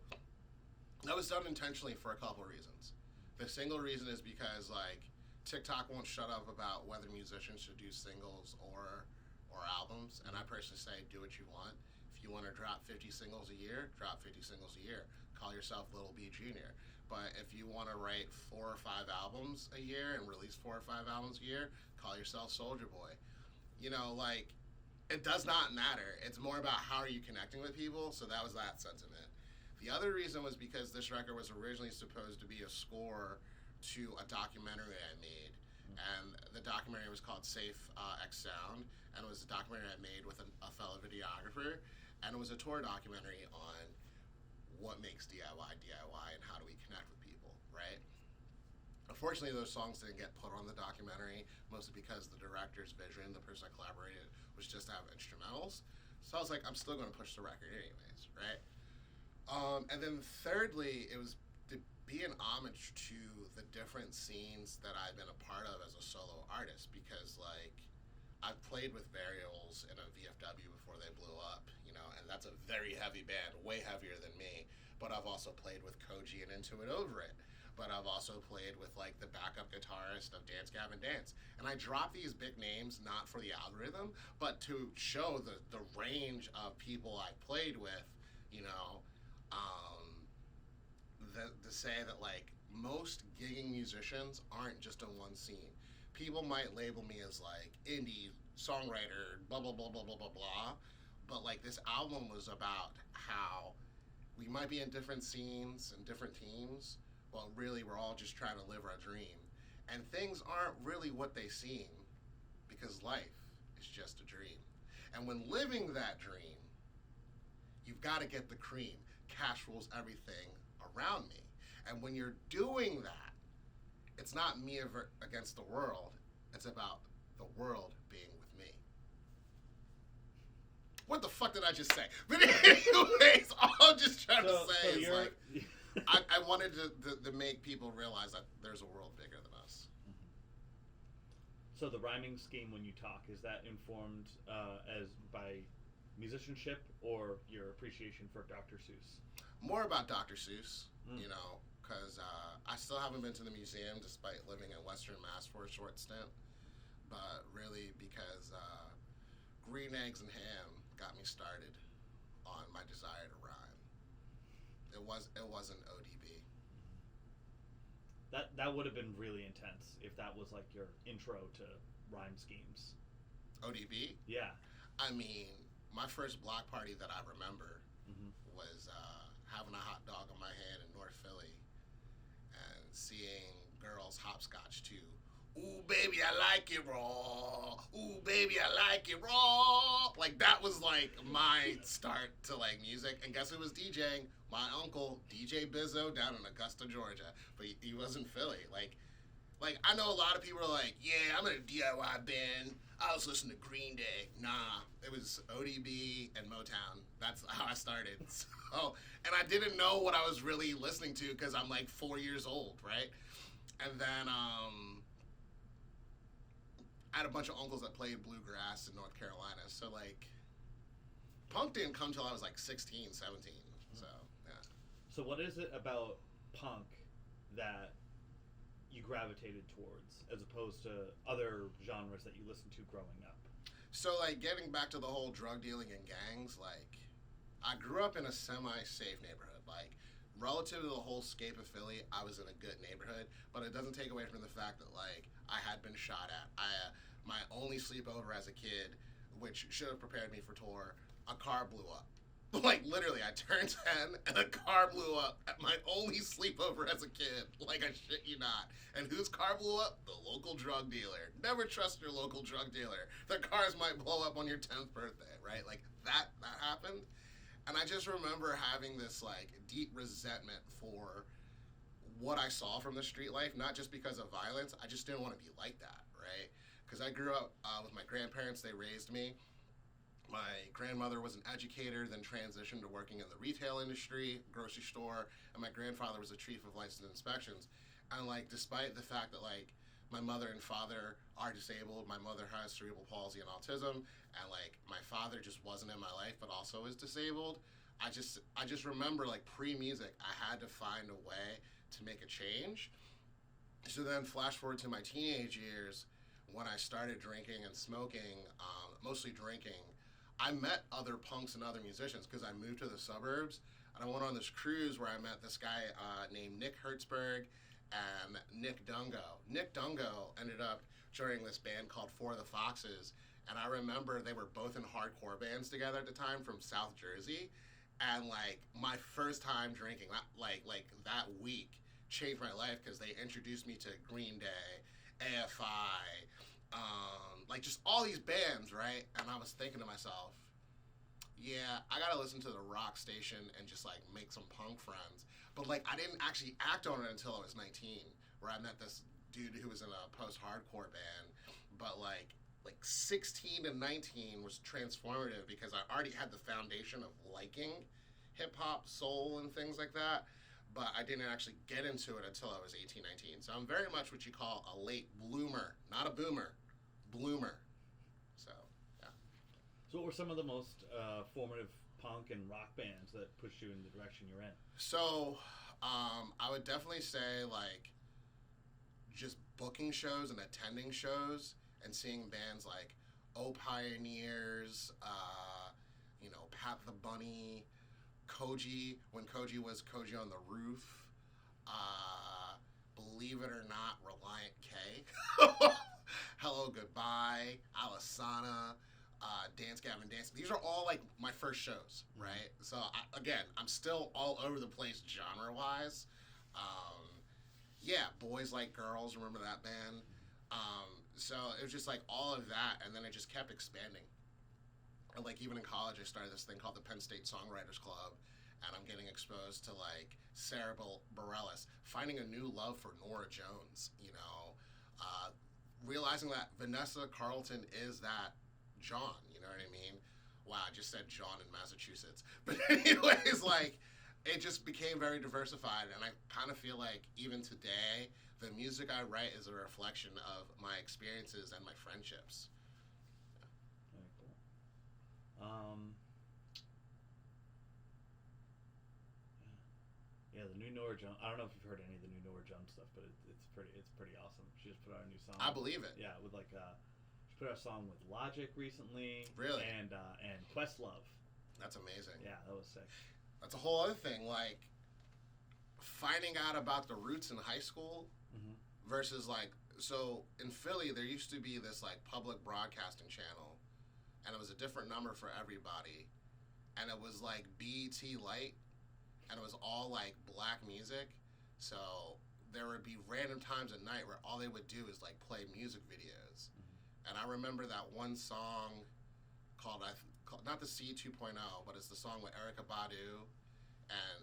that was done intentionally for a couple of reasons. The single reason is because like TikTok won't shut up about whether musicians should do singles or albums, and I personally say do what you want. If you want to drop 50 singles a year, drop 50 singles a year. Call yourself Little B Junior. But if you want to write 4 or 5 albums a year and release 4 or 5 albums a year, call yourself Soulja Boy. You know, like it does not matter. It's more about how are you connecting with people. So that was that sentiment. The other reason was because this record was originally supposed to be a score to a documentary I made, and the documentary was called Safe X Sound, and it was a documentary I made with a fellow videographer, and it was a tour documentary on what makes DIY and how do we connect with people, right? Unfortunately, those songs didn't get put on the documentary, mostly because the director's vision, the person I collaborated, was just to have instrumentals. So I was like, I'm still going to push the record anyways, right? And then thirdly, it was to be an homage to the different scenes that I've been a part of as a solo artist, because like I've played with Burials in a VFW before they blew up, you know, and that's a very heavy band, way heavier than me. But I've also played with Koji and Into It Over It. But I've also played with like the backup guitarist of Dance Gavin Dance. And I drop these big names not for the algorithm, but to show the range of people I've played with, you know, to say that like most gigging musicians aren't just in one scene. People might label me as like indie songwriter, blah blah blah blah blah blah blah, but like this album was about how we might be in different scenes and different teams, but really we're all just trying to live our dream, and things aren't really what they seem, because life is just a dream, and when living that dream, you've got to get the cream. Cash rules everything around me. And when you're doing that, it's not me against the world. It's about the world being with me. What the fuck did I just say? But anyways, all I'm just trying to say is like, I wanted to make people realize that there's a world bigger than us. So the rhyming scheme when you talk, is that informed as by musicianship or your appreciation for Dr. Seuss? More about Dr. Seuss, you know, because I still haven't been to the museum despite living in Western Mass for a short stint, but really because Green Eggs and Ham got me started on my desire to rhyme. It wasn't ODB. That would have been really intense if that was like your intro to rhyme schemes. ODB? Yeah. I mean, my first block party that I remember was having a hot dog in my hand in North Philly and seeing girls hopscotch to "Ooh Baby I Like It Raw, Ooh Baby I Like It Raw." Like that was like my start to like music. And guess who was DJing? My uncle, DJ Bizzo, down in Augusta, Georgia. But he was in Philly. Like I know a lot of people are like, yeah, I'm in a DIY band. I was listening to Green Day. Nah, it was ODB and Motown. That's how I started. So, and I didn't know what I was really listening to because I'm like 4 years old, right? And then I had a bunch of uncles that played bluegrass in North Carolina. So like, punk didn't come till I was like 16, 17. So, yeah. So what is it about punk that you gravitated towards as opposed to other genres that you listened to growing up? So, like, getting back to the whole drug dealing and gangs, like, I grew up in a semi-safe neighborhood. Like, relative to the whole scape of Philly, I was in a good neighborhood, but it doesn't take away from the fact that, like, I had been shot at. My only sleepover as a kid, which should have prepared me for tour, a car blew up. Like, literally, I turned 10 and a car blew up at my only sleepover as a kid. Like, I shit you not. And whose car blew up? The local drug dealer. Never trust your local drug dealer. Their cars might blow up on your 10th birthday, right? Like, that happened. And I just remember having this, like, deep resentment for what I saw from the street life, not just because of violence. I just didn't want to be like that, right? Because I grew up with my grandparents. They raised me. My grandmother was an educator, then transitioned to working in the retail industry, grocery store, and my grandfather was a chief of license inspections. And, like, despite the fact that, like, my mother and father are disabled, my mother has cerebral palsy and autism, and, like, my father just wasn't in my life, but also is disabled, I just remember, like, pre-music, I had to find a way to make a change. So then flash forward to my teenage years, when I started drinking and smoking, mostly drinking, I met other punks and other musicians because I moved to the suburbs, and I went on this cruise where I met this guy named Nick Hertzberg and Nick Dungo. Nick Dungo ended up joining this band called For the Foxes, and I remember they were both in hardcore bands together at the time from South Jersey, and, like, my first time drinking, like that week, changed my life because they introduced me to Green Day, AFI, like, just all these bands, right? And I was thinking to myself, yeah, I gotta listen to the rock station and just, like, make some punk friends. But, like, I didn't actually act on it until I was 19, where I met this dude who was in a post-hardcore band. But, like 16 to 19 was transformative because I already had the foundation of liking hip-hop, soul, and things like that. But I didn't actually get into it until I was 18, 19. So I'm very much what you call a late bloomer, not a boomer. Bloomer. So, yeah. So what were some of the most formative punk and rock bands that pushed you in the direction you're in? So, I would definitely say, like, just booking shows and attending shows and seeing bands like Oh Pioneers, Pat the Bunny, Koji, when Koji was Koji on the Roof, believe it or not, Reliant K, Hello Goodbye, Alisana, Dance Gavin Dance. These are all, like, my first shows, right? So, I'm still all over the place genre-wise. Yeah, Boys Like Girls, remember that band? So it was just, like, all of that, and then it just kept expanding. And, like, even in college, I started this thing called the Penn State Songwriters Club, and I'm getting exposed to, like, Sarah Bareilles, finding a new love for Norah Jones, realizing that Vanessa Carlton is that John, you know what I mean? Wow, I just said John in Massachusetts. But anyways, like, it just became very diversified, and I kind of feel like even today, the music I write is a reflection of my experiences and my friendships. Very cool. Yeah, the new Norah Jones. I don't know if you've heard any of the new Norah Jones stuff, but it's pretty awesome. She just put out a new song. I believe it. Yeah, with, like, she put out a song with Logic recently. Really? And Questlove. That's amazing. Yeah, that was sick. That's a whole other thing, like, finding out about the roots in high school versus, like, so in Philly, there used to be this, like, public broadcasting channel, and it was a different number for everybody, and it was, like, BET Light, and it was all, like, black music, so there would be random times at night where all they would do is, like, play music videos. And I remember that one song called not the C 2.0, but it's the song with Erykah Badu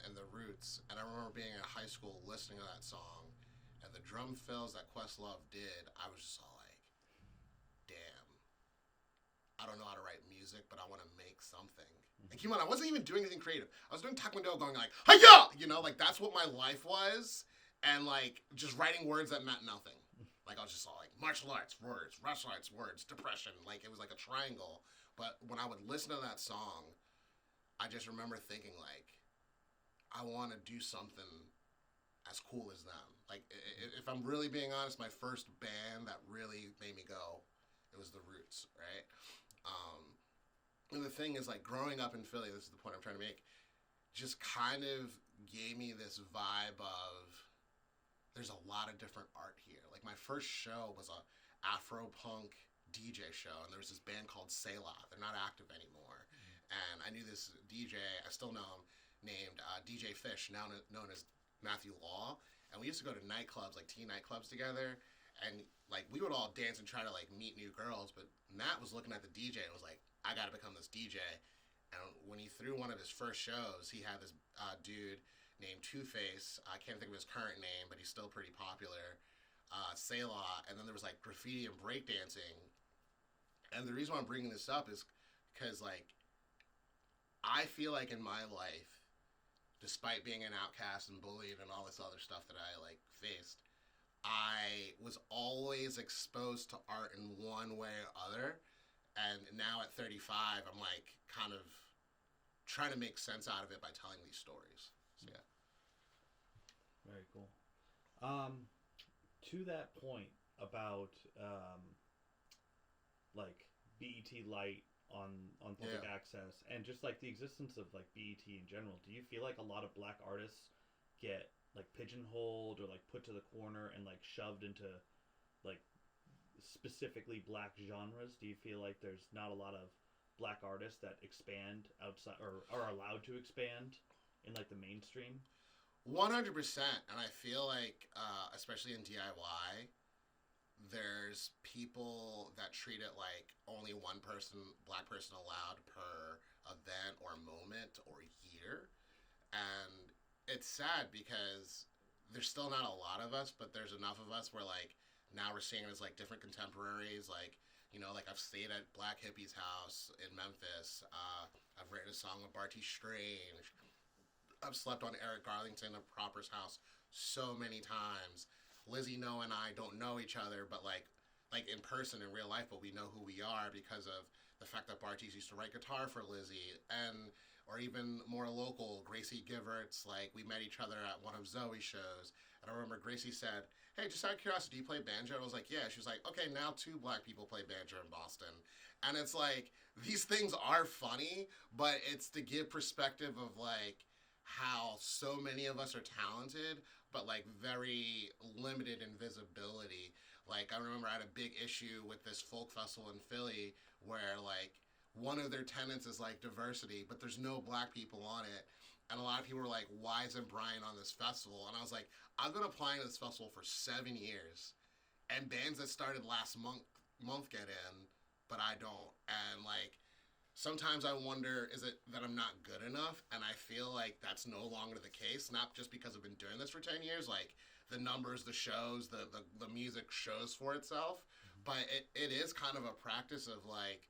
and the Roots. And I remember being in high school listening to that song, and the drum fills that Questlove did, I was just all like, damn, I don't know how to write music, but I want to make something. And keep on, I wasn't even doing anything creative. I was doing Taekwondo going like, hi-ya! Like, that's what my life was. And, like, just writing words that meant nothing. Like, I was just all like, martial arts, words, depression. Like, it was like a triangle. But when I would listen to that song, I just remember thinking, like, I want to do something as cool as them. Like, if I'm really being honest, my first band that really made me go, it was The Roots, right? And the thing is, like, growing up in Philly, this is the point I'm trying to make, just kind of gave me this vibe of there's a lot of different art here. Like, my first show was a Afro-punk DJ show, and there was this band called Selah. They're not active anymore. And I knew this DJ, I still know him, named DJ Fish, now known as Matthew Law. And we used to go to nightclubs, like teen nightclubs together. And, like, we would all dance and try to, like, meet new girls. But Matt was looking at the DJ and was like, I got to become this DJ. And when he threw one of his first shows, he had this dude named Two-Face. I can't think of his current name, but he's still pretty popular. Selah. And then there was, like, graffiti and breakdancing. And the reason why I'm bringing this up is because, like, I feel like in my life, despite being an outcast and bullied and all this other stuff that I, like, faced, I was always exposed to art in one way or other. And now at 35, I'm, like, kind of trying to make sense out of it by telling these stories. So, yeah. Very cool. To that point about, like, BET Light on public access, and just, like, the existence of, like, BET in general, do you feel like a lot of black artists get, like, pigeonholed or, like, put to the corner and, like, shoved into, like, specifically black genres? Do you feel like there's not a lot of black artists that expand outside or are allowed to expand in, like, the mainstream? 100%. And I feel like, especially in DIY, there's people that treat it like only one person, black person allowed per event or moment or year. And it's sad because there's still not a lot of us, but there's enough of us where, like, now we're seeing it as, like, different contemporaries. Like, you know, like, I've stayed at Black Hippie's house in Memphis. I've written a song with Barty Strange. I've slept on Eric Garlington of Proper's house so many times. Lizzie No and I don't know each other, but, like in person in real life, but we know who we are because of the fact that Barty's used to write guitar for Lizzie. And, or even more local, Gracie Giverts, like, we met each other at one of Zoe's shows. And I remember Gracie said, hey, just out of curiosity, do you play banjo? I was like, yeah. She was like, okay, now 2 black people play banjo in Boston. And it's like, these things are funny, but it's to give perspective of, like, how so many of us are talented, but, like, very limited in visibility. Like, I remember I had a big issue with this folk festival in Philly where, like, one of their tenets is, like, diversity, but there's no black people on it. And a lot of people were like, why isn't Brian on this festival? And I was like, I've been applying to this festival for 7 years. And bands that started last month get in, but I don't. And, like, sometimes I wonder, is it that I'm not good enough? And I feel like that's no longer the case, not just because I've been doing this for 10 years. Like, the numbers, the shows, the music shows for itself. But it is kind of a practice of, like,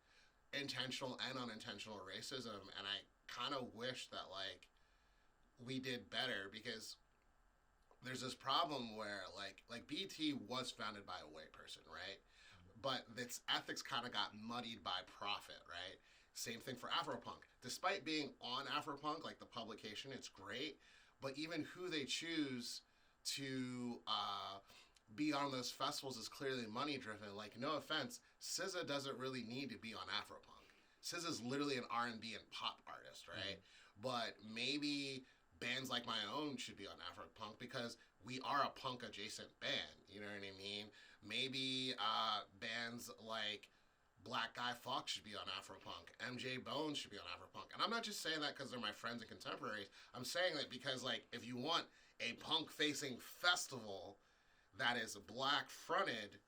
intentional and unintentional racism. And I kind of wish that, like, we did better, because there's this problem where, like BET was founded by a white person, right? But its ethics kind of got muddied by profit, right? Same thing for Afropunk. Despite being on Afropunk, like the publication, it's great. But even who they choose to be on those festivals is clearly money driven. Like, no offense, SZA doesn't really need to be on Afropunk. SZA's literally an R&B and pop artist, right? But maybe bands like my own should be on Afropunk because we are a punk adjacent band. You know what I mean? Maybe bands like Black Guy Fawkes should be on Afropunk. MJ Bones should be on Afropunk. And I'm not just saying that because they're my friends and contemporaries. I'm saying that because, like, if you want a punk-facing festival that is black-fronted,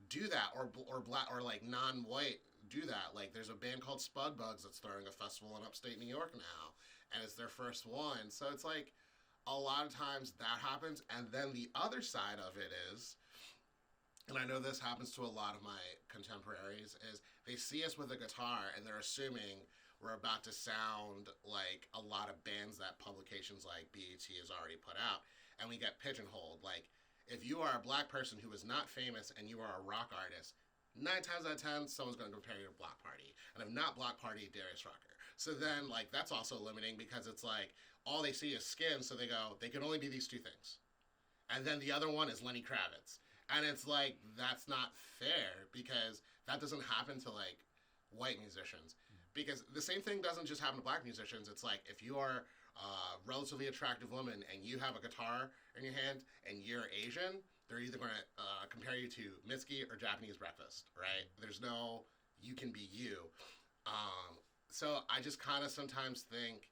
do that. Or black, or, like, non-white, do that. Like, there's a band called Spudbugs that's throwing a festival in upstate New York now. And it's their first one. So it's like, a lot of times that happens. And then the other side of it is, and I know this happens to a lot of my contemporaries, is they see us with a guitar and they're assuming we're about to sound like a lot of bands that publications like BET has already put out. And we get pigeonholed. Like, if you are a black person who is not famous and you are a rock artist, 9 times out of 10, someone's going to compare you to Block Party. And if not Block Party, Darius Rucker. So then, like, that's also limiting because it's like, all they see is skin, so they go, they can only be these 2 things. And then the other one is Lenny Kravitz. And it's like, that's not fair because that doesn't happen to, like, white musicians. because the same thing doesn't just happen to black musicians. It's like if you are a relatively attractive woman and you have a guitar in your hand and you're Asian, they're either going to compare you to Mitski or Japanese Breakfast, right? There's no, you can be you. So I just kind of sometimes think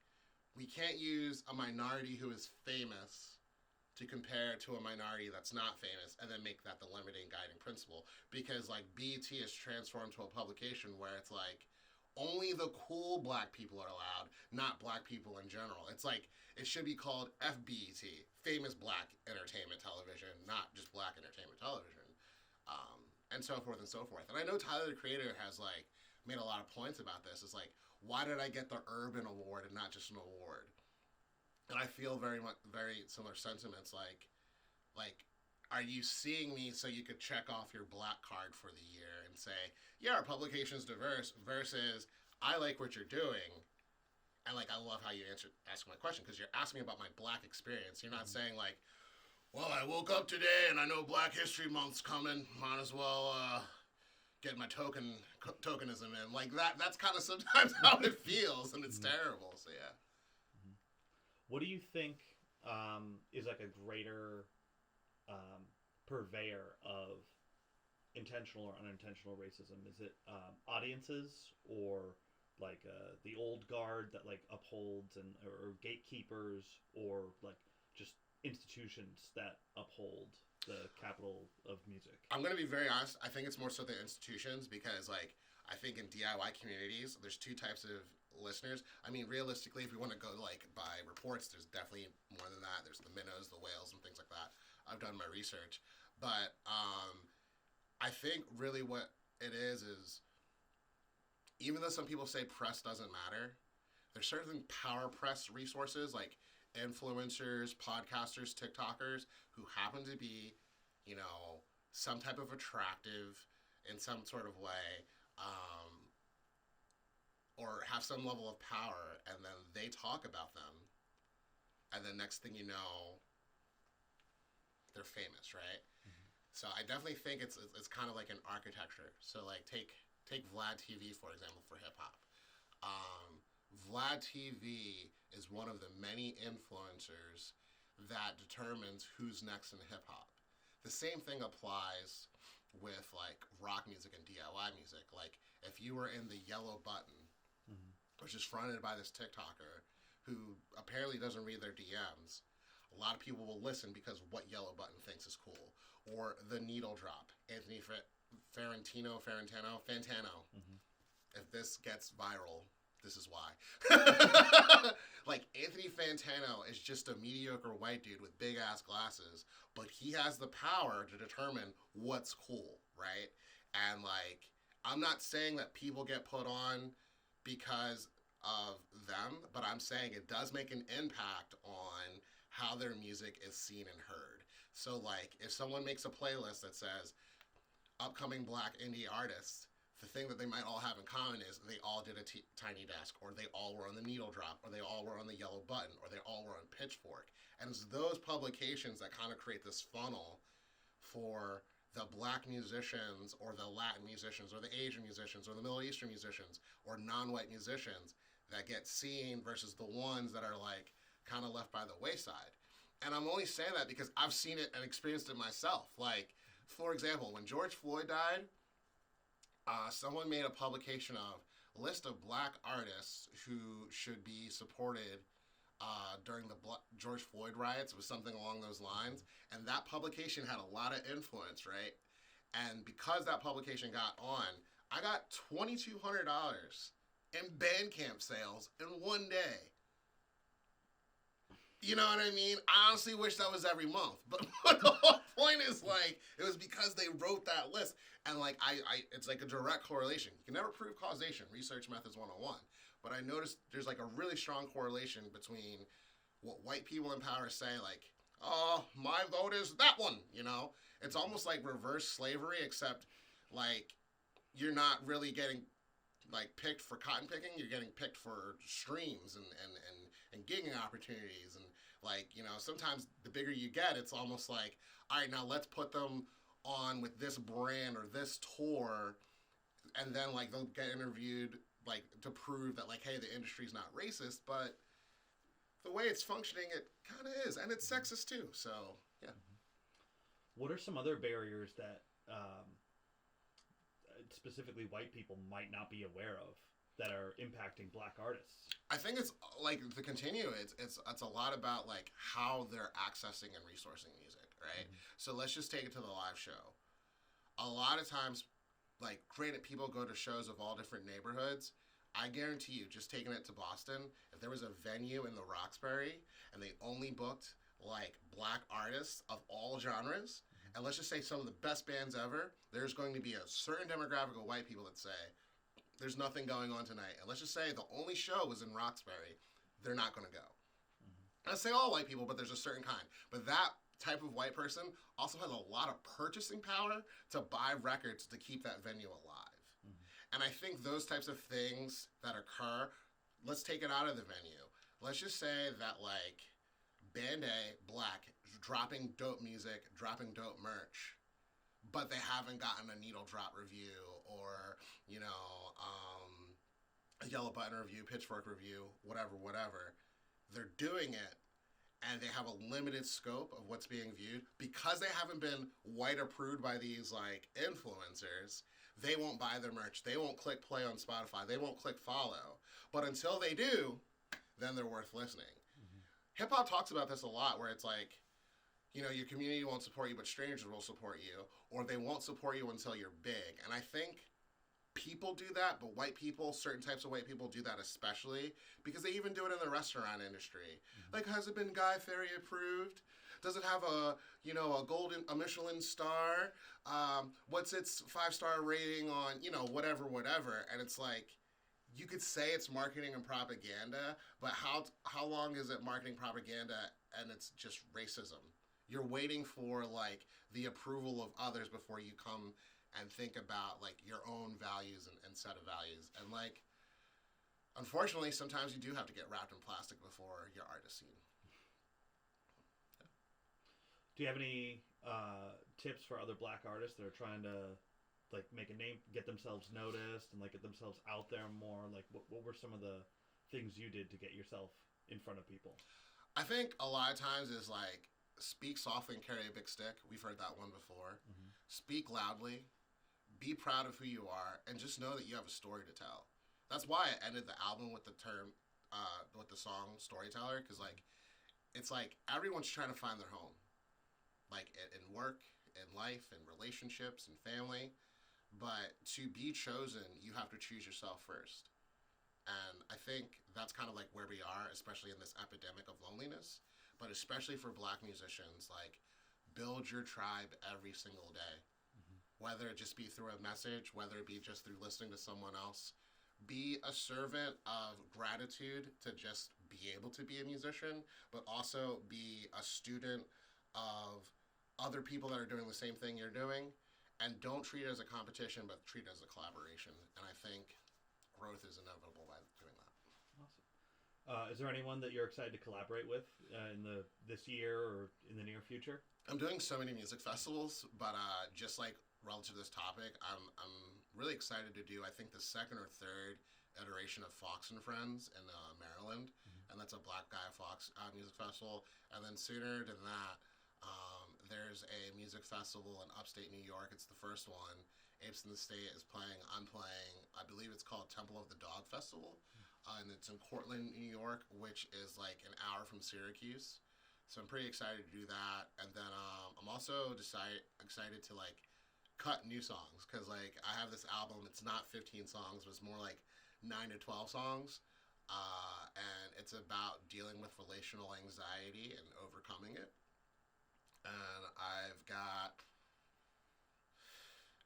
we can't use a minority who is famous to compare to a minority that's not famous and then make that the limiting guiding principle. Because like BET is transformed to a publication where it's like only the cool black people are allowed, not black people in general. It's like it should be called FBET, Famous Black Entertainment Television, not just Black Entertainment Television, and so forth and so forth. And I know Tyler the Creator has like made a lot of points about this. It's like, why did I get the Urban Award and not just an award? And I feel very similar sentiments. Like, are you seeing me so you could check off your black card for the year and say, yeah, our publication's diverse, versus I like what you're doing. And like, I love how you ask my question, because you're asking me about my black experience. You're not saying like, well, I woke up today and I know Black History Month's coming. Might as well get my tokenism in. Like that's kind of sometimes how it feels, and it's terrible. So yeah. What do you think is like a greater purveyor of intentional or unintentional racism? Is it audiences, or like the old guard that like upholds or gatekeepers, or like just institutions that uphold the capital of music? I'm going to be very honest. I think it's more so the institutions, because like I think in DIY communities there's two types of listeners. I mean, realistically, if we want to go like by reports, there's definitely more than that. There's the minnows, the whales, and things like that. I've done my research, but I think really what it is even though some people say press doesn't matter, there's certain power press resources like influencers, podcasters, TikTokers who happen to be, you know, some type of attractive in some sort of way, or have some level of power, and then they talk about them, and then next thing you know, they're famous, right? Mm-hmm. So I definitely think it's kind of like an architecture. So like take Vlad TV, for example, for hip hop. Vlad TV is one of the many influencers that determines who's next in hip hop. The same thing applies with like rock music and DIY music. Like if you were in the Yellow Button, mm-hmm. which is fronted by this TikToker who apparently doesn't read their DMs, a lot of people will listen because of what Yellow Button thinks is cool. Or the Needle Drop, Anthony Fantano. Mm-hmm. If this gets viral, this is why. Like, Anthony Fantano is just a mediocre white dude with big ass glasses, but he has the power to determine what's cool, right? And like, I'm not saying that people get put on because of them, but I'm saying it does make an impact on how their music is seen and heard. So like, if someone makes a playlist that says upcoming black indie artists, the thing that they might all have in common is they all did a Tiny Desk, or they all were on the Needle Drop, or they all were on the Yellow Button, or they all were on Pitchfork. And it's those publications that kind of create this funnel for the black musicians, or the Latin musicians, or the Asian musicians, or the Middle Eastern musicians, or non-white musicians that get seen versus the ones that are like kind of left by the wayside. And I'm only saying that because I've seen it and experienced it myself. Like, for example, when George Floyd died, someone made a publication of a list of black artists who should be supported during the George Floyd riots. It was something along those lines. And that publication had a lot of influence, right? And because that publication got on, I got $2,200 in Bandcamp sales in one day. You know what I mean? I honestly wish that was every month. But the whole point is, like, it was because they wrote that list. And, like, it's like a direct correlation. You can never prove causation, research methods 101. But I noticed there's, like, a really strong correlation between what white people in power say, like, oh, my vote is that one, you know? It's almost like reverse slavery, except, like, you're not really getting, like, picked for cotton picking. You're getting picked for streams and gigging opportunities. And, like, you know, sometimes the bigger you get, it's almost like, all right, now let's put them on with this brand or this tour, and then, like, they'll get interviewed like to prove that like, hey, the industry's not racist, but the way it's functioning, it kind of is, and it's sexist too. So yeah. What are some other barriers that specifically white people might not be aware of that are impacting Black artists? I think it's like to continue. It's a lot about like how they're accessing and resourcing music, right? So let's just take it to the live show. A lot of times, like, granted, people go to shows of all different neighborhoods. I guarantee you, just taking it to Boston, if there was a venue in the Roxbury and they only booked like Black artists of all genres, and let's just say some of the best bands ever, there's going to be a certain demographic of white people that say, there's nothing going on tonight. And let's just say the only show was in Roxbury, they're not going to go. I say all white people, but there's a certain kind. But that type of white person also has a lot of purchasing power to buy records to keep that venue alive. And I think those types of things that occur, let's take it out of the venue. Let's just say that like Band A, Black, dropping dope music, dropping dope merch, but they haven't gotten a needle drop review or, you know, a Yellow Button review, Pitchfork review, whatever. They're doing it, and they have a limited scope of what's being viewed. Because they haven't been white approved by these, like, influencers, they won't buy their merch. They won't click play on Spotify. They won't click follow. But until they do, then they're worth listening. Hip-hop talks about this a lot, where it's like, you know, your community won't support you, but strangers will support you, or they won't support you until you're big. And I think people do that, but white people, certain types of white people do that especially, because they even do it in the restaurant industry. Like, has it been Guy Fieri approved? Does it have a Michelin star? What's its 5-star rating on, you know, whatever. And it's like, you could say it's marketing and propaganda, but how long is it marketing propaganda and it's just racism? You're waiting for, like, the approval of others before you come and think about, like, your own values and set of values. And, like, unfortunately, sometimes you do have to get wrapped in plastic before your art is seen. Yeah. Do you have any tips for other Black artists that are trying to, like, make a name, get themselves noticed, and, like, get themselves out there more? Like, what were some of the things you did to get yourself in front of people? I think a lot of times is, like, speak softly and carry a big stick. We've heard that one before. Speak loudly. Be proud of who you are, and just know that you have a story to tell. That's why I ended the album with the term, with the song "Storyteller," because, like, it's like everyone's trying to find their home, like in work, in life, in relationships, and family. But to be chosen, you have to choose yourself first. And I think that's kind of like where we are, especially in this epidemic of loneliness. But especially for Black musicians, like, build your tribe every single day. Whether it just be through a message, whether it be just through listening to someone else. Be a servant of gratitude to just be able to be a musician, but also be a student of other people that are doing the same thing you're doing. And don't treat it as a competition, but treat it as a collaboration. And I think growth is inevitable by doing that. Awesome. Is there anyone that you're excited to collaborate with in this year or in the near future? I'm doing so many music festivals, but just like relative to this topic, I'm really excited to do, I think, the second or third iteration of Fox and Friends in Maryland, and that's a Black Guy Fox music festival. And then sooner than that, there's a music festival in upstate New York. It's the first one. Apes in the State is playing. I'm playing. I believe it's called Temple of the Dog Festival, and it's in Cortland, New York, which is like an hour from Syracuse. So I'm pretty excited to do that. And then I'm also excited to, like, cut new songs, because, like, I have this album. It's not 15 songs, but it's more like 9 to 12 songs, and it's about dealing with relational anxiety and overcoming it. And I've got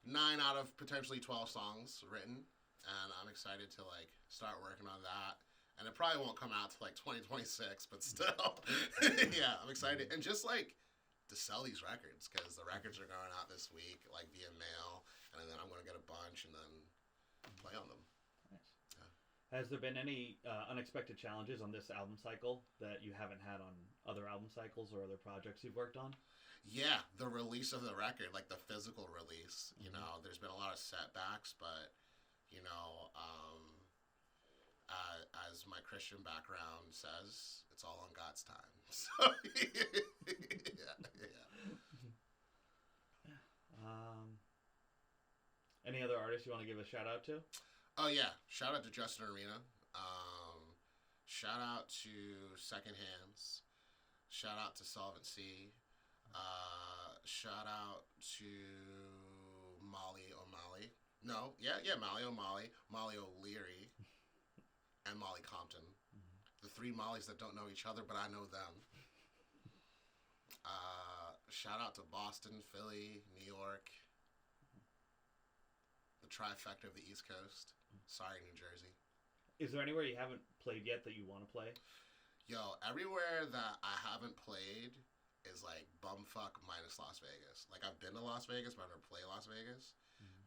9 out of potentially 12 songs written, and I'm excited to, like, start working on that. And it probably won't come out till, like, 2026, but still, yeah, I'm excited. And just, like, to sell these records, because the records are going out this week, like, via mail, and then I'm going to get a bunch and then play on them. Nice. Yeah. Has there been any unexpected challenges on this album cycle that you haven't had on other album cycles or other projects you've worked on? Yeah, the release of the record, like the physical release, you know, there's been a lot of setbacks, but, you know, as my Christian background says, it's all on God's time. So, yeah. Any other artists you want to give a shout out to? Oh yeah, shout out to Justin Arena. Shout out to Second Hands. Shout out to Solvent C. Shout out to Molly O'Malley. No, yeah, Molly O'Malley, Molly O'Leary, and Molly Compton. The three Mollies that don't know each other, but I know them. Shout out to Boston, Philly, New York. The trifecta of the East Coast. Sorry, New Jersey. Is there anywhere you haven't played yet that you want to play? Yo, everywhere that I haven't played is like bumfuck minus Las Vegas. Like, I've been to Las Vegas, but I've never played Las Vegas.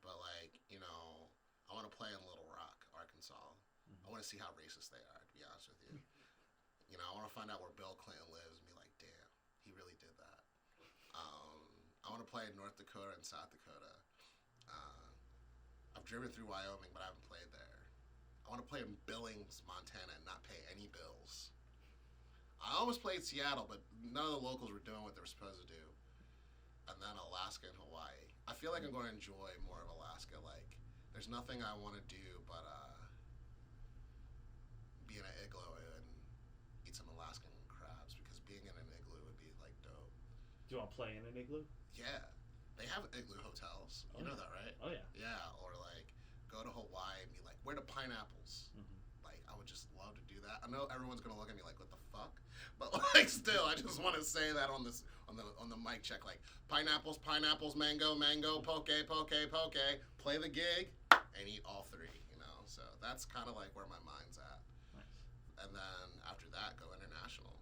But, like, you know, I want to play in Little Rock, Arkansas. I want to see how racist they are, to be honest with you. You know, I want to find out where Bill Clinton lives and be like, damn, he really did that. I want to play in North Dakota and South Dakota. I've driven through Wyoming, but I haven't played there. I want to play in Billings, Montana, and not pay any bills. I almost played Seattle, but none of the locals were doing what they were supposed to do. And then Alaska and Hawaii. I feel like I'm going to enjoy more of Alaska. Like, there's nothing I want to do but be in an igloo and eat some Alaskan crabs, because being in an igloo would be, like, dope. Do you want to play in an igloo? Yeah. They have igloo hotels. You know that, right? Oh, yeah. Yeah, or, like, go to Hawaii and be like, where are the pineapples? Like, I would just love to do that. I know everyone's going to look at me like, what the fuck? But, like, still, I just want to say that on the mic check, like, pineapples, mango, poke. Play the gig and eat all three, you know? So that's kind of like where my mind's at. Nice. And then after that, go international.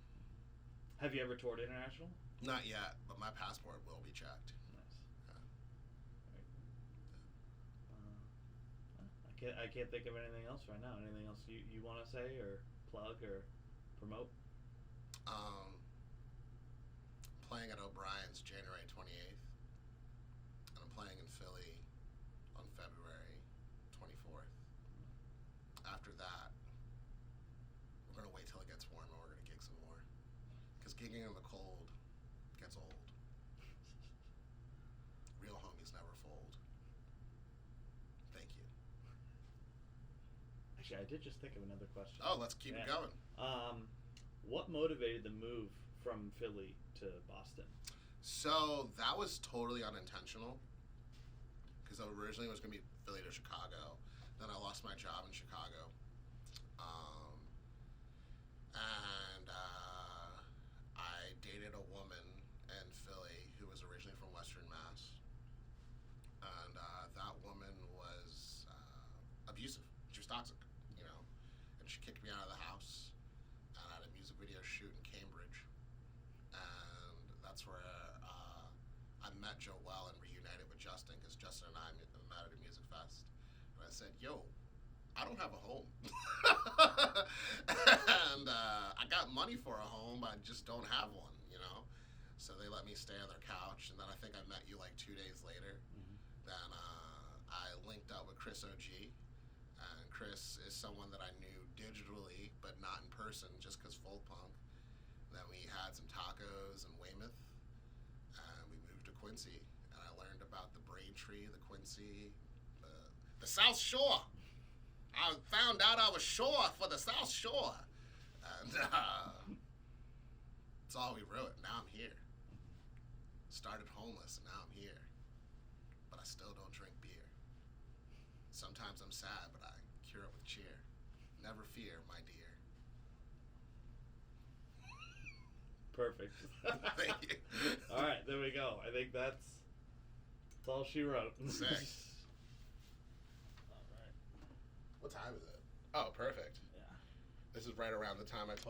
Have you ever toured international? Not yet, but my passport will be checked. Nice. Yeah. I can't think of anything else right now. Anything else you want to say or plug or promote? Playing at O'Brien's January 28th, and I'm playing in Philly on February 24th. After that, we're going to wait till it gets warm and we're going to gig some more. Because gigging in the cold gets old. Real homies never fold. Thank you. Actually, I did just think of another question. Oh, let's keep it going. What motivated the move from Philly to Boston? So that was totally unintentional, because originally it was going to be Philly to Chicago. Then I lost my job in Chicago. And I dated a woman in Philly who was originally from Western Mass. And that woman was abusive. She was toxic, you know. And she kicked me out of the house. And I had a music video shoot in Cambridge. And that's where I met Joelle and reunited with Justin, because Justin and I met at a music fest. And I said, yo, I don't have a home. And I got money for a home, I just don't have one, you know? So they let me stay on their couch, and then I think I met you like 2 days later. Then I linked up with Chris OG, and Chris is someone that I knew digitally, but not in person, just because Fold Punk. Then we had some tacos in Weymouth, and we moved to Quincy, and I learned about the Braintree, the Quincy, the South Shore. I found out I was shore for the South Shore. And that's all we wrote. Now I'm here. Started homeless, and now I'm here. But I still don't drink beer. Sometimes I'm sad, but I cure it with cheer. Never fear, my dear. Perfect. Thank you. All right, there we go. I think that's all she wrote. Sick. All right. What time is it? Oh, perfect. Yeah. This is right around the time I told